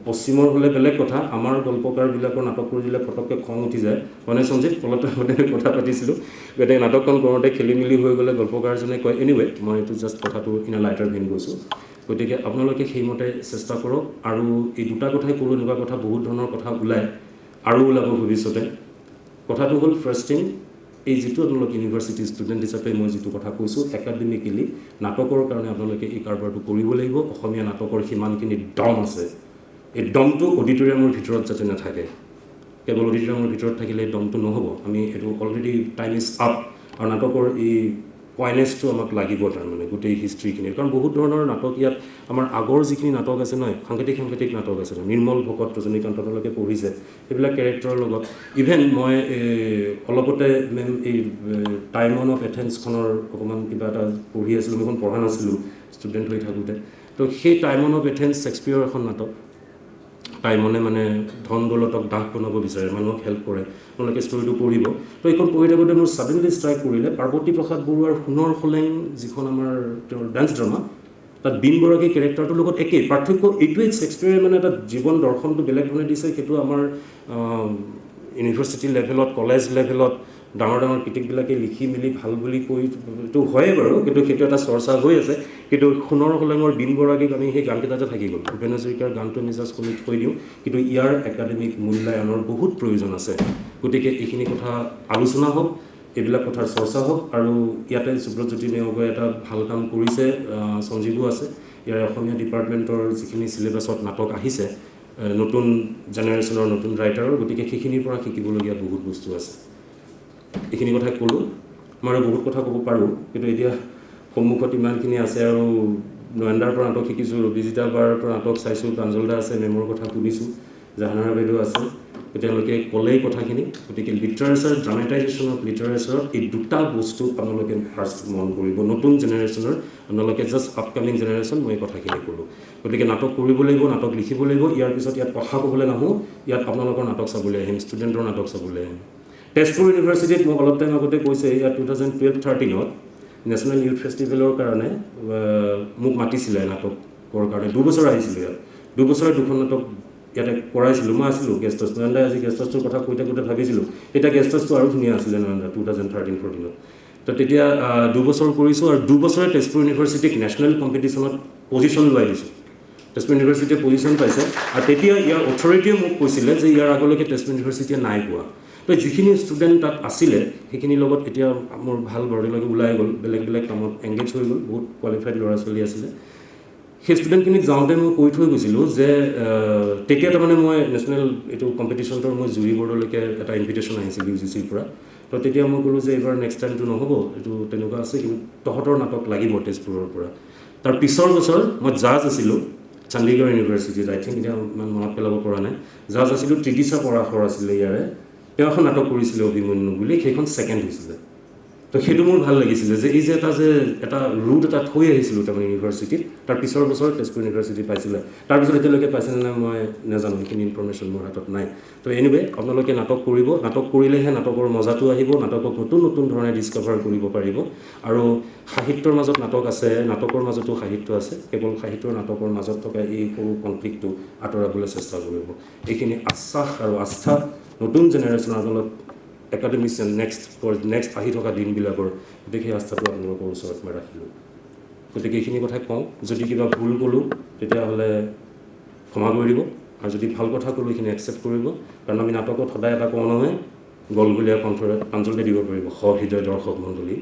পশ্চিমৰ হ'লে বেলেগ কথা, আমাৰ গল্পকাৰবিলাকৰ নাটক কৰি দিলে ফটককৈ খং উঠি যায়। মানে সঞ্জিত অলপ আগতে কথা পাতিছিলোঁ, গতিকে নাটকখন কৰোঁতে খেলি মেলি হৈ গ'লে গল্পকাৰজনে কয়, এনিৱে মই এইটো জাষ্ট কথাটো ইন এ লাইটাৰ ভেইন কৈছোঁ, গতিকে আপোনালোকে সেইমতে চেষ্টা কৰক আৰু এই দুটা কথাই ক'লোঁ এনেকুৱা কথা বহুত ধৰণৰ কথা ওলায় আৰু ওলাব ভৱিষ্যতে কথাটো হ'ল ফাৰ্ষ্ট থিং এই যিটো আপোনালোক ইউনিভাৰ্চিটি ষ্টুডেণ্ট হিচাপে মই যিটো কথা কৈছোঁ একাডেমিকেলি নাটকৰ কাৰণে আপোনালোকে এই কাৰবাৰটো কৰিব লাগিব অসমীয়া নাটকৰ সিমানখিনি দম আছে এই দমটো অডিটৰিয়ামৰ ভিতৰত যাতে নাথাকে কেৱল অডিটৰিয়ামৰ ভিতৰত থাকিলে দমটো নহ'ব আমি এইটো অলৰেডি টাইম ইজ আপ আৰু নাটকৰ এই পইনেছটো আমাক লাগিব তাৰমানে গোটেই হিষ্ট্ৰীখিনিৰ কাৰণ বহুত ধৰণৰ নাটক ইয়াত আমাৰ আগৰ যিখিনি নাটক আছে নহয় সাংঘাতিক নাটক আছে নিৰ্মল ভকত ৰজনীকান্তলৈকে পঢ়িছে সেইবিলাক কেৰেক্টাৰৰ লগত ইভেন মই অলপতে মেম এই টাইমন অফ এথেন্সখনৰ অকণমান কিবা এটা পঢ়ি আছিলোঁ মই এখন পঢ়া নাছিলোঁ ষ্টুডেণ্ট হৈ থাকোঁতে তো সেই টাইমন অফ এথেন্স শেক্সপিয়ৰৰ এখন নাটক টাইমনে মানে ধন দৌলতক দাস বনাব বিচাৰে মানুহক হেল্প কৰে আপোনালোকে ষ্টৰিটো পঢ়িব তো এইখন পঢ়ি থাকোঁতে মোৰ ছাডেনলি ষ্ট্ৰাইক কৰিলে পাৰ্বতী প্ৰসাদ বৰুৱাৰ সোণৰ খোলেং যিখন আমাৰ তেওঁৰ ডান্স ড্ৰামা তাত বীন বৰাকী কেৰেক্টাৰটোৰ লগত একেই পাৰ্থক্য এইটোৱেই শ্বেক্সপিয়াৰে মানে এটা জীৱন দৰ্শনটো বেলেগ ধৰণে দিছে সেইটো আমাৰ ইউনিভাৰ্চিটি লেভেলত কলেজ লেভেলত ডাঙৰ ক্ৰিটিকবিলাকে লিখি মেলি ভাল বুলি কৈতো হয়ে বাৰু কিন্তু সেইটো এটা চৰ্চা হৈ আছে কিন্তু সোণৰ খোলেঙৰ বীন বৰাকীক আমি সেই গানকেইটাতে থাকি গ'ল ভূপেন হাজৰিকাৰ গানটো আমি জাষ্ট কৰি থৈ দিওঁ কিন্তু ইয়াৰ একাডেমিক মূল্যায়নৰ বহুত প্ৰয়োজন আছে গতিকে এইখিনি কথা আলোচনা হওক এইবিলাক কথাৰ চৰ্চা হওক আৰু ইয়াতে সুব্ৰতজ্যোতি নেওগে এটা ভাল কাম কৰিছে সঞ্জীৱো আছে ইয়াৰ অসমীয়া ডিপাৰ্টমেণ্টৰ যিখিনি চিলেবাছত নাটক আহিছে নতুন জেনেৰেশ্যনৰ নতুন ৰাইটাৰৰ গতিকে সেইখিনিৰ পৰা শিকিবলগীয়া বহুত বস্তু আছে এইখিনি কথা ক'লোঁ মই আৰু বহুত কথা ক'ব পাৰোঁ কিন্তু এতিয়া সন্মুখত ইমানখিনি আছে আৰু নয়নদাৰ পৰা নাটক শিকিছোঁ ৰবিজিতা বাৰ পৰা নাটক চাইছোঁ প্ৰাঞ্জলদা আছে মেমৰ কথা শুনিছোঁ জাহানাৰা বাইদেউ আছে তেওঁলোকে ক'লেই কথাখিনি গতিকে লিটাৰেচাৰ ড্ৰামাটাইজেশ্যন অফ লিটাৰেচাৰত এই দুটা বস্তু আপোনালোকে ফাৰ্ষ্ট মন কৰিব নতুন জেনেৰেশ্যনৰ আপোনালোকে জাষ্ট আপকামিং জেনেৰেশ্যন মই এই কথাখিনি ক'লোঁ গতিকে নাটক কৰিব লাগিব নাটক লিখিব লাগিব ইয়াৰ পিছত ইয়াত কথা ক'বলৈ নাহোঁ ইয়াত আপোনালোকৰ নাটক চাবলৈ আহিম ষ্টুডেণ্টৰ নাটক চাবলৈ আহিম তেজপুৰ ইউনিভাৰ্চিটিত মোক অলপ টাইম আগতে কৈছে ইয়াত 2012-13ত নেশ্যনেল ইউথ ফেষ্টিভেলৰ কাৰণে মোক মাতিছিলে নাটকৰ কাৰণে 2 বছৰ আহিছিলোঁ ইয়াত 2 বছৰে 2খন নাটক ইয়াতে কৰাইছিলোঁ মই আছিলোঁ গেষ্ট হাউচ নয়নদাই আজি গেষ্ট হাউচটোৰ কথা কৈ থাকোঁতে ভাবিছিলোঁ এতিয়া গেষ্ট হাউচটো আৰু ধুনীয়া আছিলে নয়নদা 2013-14ত তো তেতিয়া 2 বছৰ কৰিছোঁ আৰু 2 বছৰে তেজপুৰ ইউনিভাৰ্চিটিক নেশ্যনেল কম্পিটিশ্যনত পজিশ্যন লোৱাই দিছোঁ তেজপুৰ ইউনিভাৰ্চিটিয়ে পজিশ্যন পাইছে আৰু তেতিয়া ইয়াৰ অথৰিটিয়ে মোক কৈছিলে যে ইয়াৰ আগলৈকে তেজপুৰ ইউনিভাৰ্চিটিয়ে নাই পোৱা তো যিখিনি ষ্টুডেণ্ট তাত আছিলে সেইখিনিৰ লগত এতিয়া মোৰ ভাল বৰ্ডলৈকে ওলাই গ'ল বেলেগ কামত এংগেজ হৈ গ'ল বহুত কোৱালিফাইড ল'ৰা ছোৱালী আছিলে সেই ষ্টুডেণ্টখিনিক যাওঁতে মই কৈ থৈ গৈছিলোঁ যে তেতিয়া তাৰমানে মই নেশ্যনেল এইটো কম্পিটিশ্যনটোৰ মই জুৰি বৰ্ডলৈকে এটা ইনভিটেশ্যন আহিছিল UGCৰ পৰা তো তেতিয়া মই ক'লোঁ যে এইবাৰ নেক্সট টাইমটো নহ'ব এইটো তেনেকুৱা আছে কিন্তু তহঁতৰ নাটক লাগিব তেজপুৰৰ পৰা তাৰ পিছৰ বছৰ মই জাজ আছিলোঁ চণ্ডীগড় ইউনিভাৰ্চিটিত আই থিংক এতিয়া ইমান মনত পেলাব পৰা নাই জাজ আছিলোঁ ত্ৰিদিশা পৰাশৰ আছিলে ইয়াৰে তেওঁ এখন নাটক কৰিছিলে অভিমন্যু বুলি সেইখন ছেকেণ্ড হৈছিলে তো সেইটো মোৰ ভাল লাগিছিলে যে এই যে এটা ৰুট এটা থৈ আহিছিলোঁ তাৰমানে ইউনিভাৰ্চিটিত তাৰ পিছৰ বছৰ তেজপুৰ ইউনিভাৰ্চিটি পাইছিলে তাৰপিছত এতিয়ালৈকে পাইছেনে নাই মই নাজানো সেইখিনি ইনফৰ্মেশ্যন মোৰ হাতত নাই তো এনিৱে আপোনালোকে নাটক কৰিব নাটক কৰিলেহে নাটকৰ মজাটো আহিব নাটকক নতুন ধৰণে ডিছকভাৰ কৰিব পাৰিব আৰু সাহিত্যৰ মাজত নাটক আছে নাটকৰ মাজতো সাহিত্য আছে কেৱল সাহিত্যৰ নাটকৰ মাজত থকা এই সৰু কনফ্লিক্টটো আঁতৰাবলৈ চেষ্টা কৰিব এইখিনি আশ্বাস আৰু আস্থা নতুন জেনেৰেশ্যনৰ আপোনালোক একাডেমিচিয়ান নেক্সট আহি থকা দিনবিলাকৰ গতিকে সেই আস্থাটো আপোনালোকৰ ওচৰত মই ৰাখিলোঁ গতিকে এইখিনি কথা কওঁ যদি কিবা ভুল ক'লোঁ তেতিয়াহ'লে ক্ষমা কৰি দিব আৰু যদি ভাল কথা ক'লোঁ এইখিনি একচেপ্ট কৰিব কাৰণ আমি নাটকত সদায় এটা কওঁ নহয় গলগলীয়া কণ্ঠৰে প্ৰাঞ্জলে দিব পাৰিব হৃদয় দৰ্শক মণ্ডলী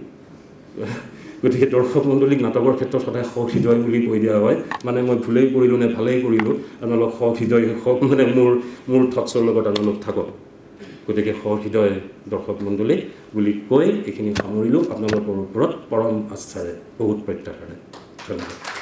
গতিকে দৰ্শক মণ্ডলীক নাটকৰ ক্ষেত্ৰত সদায় হৃদয় বুলি কৈ দিয়া হয় মানে মই ভুলেই কৰিলোঁ নে ভালেই কৰিলোঁ আপোনালোক হৃদয় মানে মোৰ থটছৰ লগত আপোনালোক থাকক গতিকে হৃদয় দৰ্শক মণ্ডলী বুলি কৈ এইখিনি সামৰিলোঁ আপোনালোকৰ ওপৰত পৰম আস্থাৰে বহুত প্ৰত্যাশাৰে ধন্যবাদ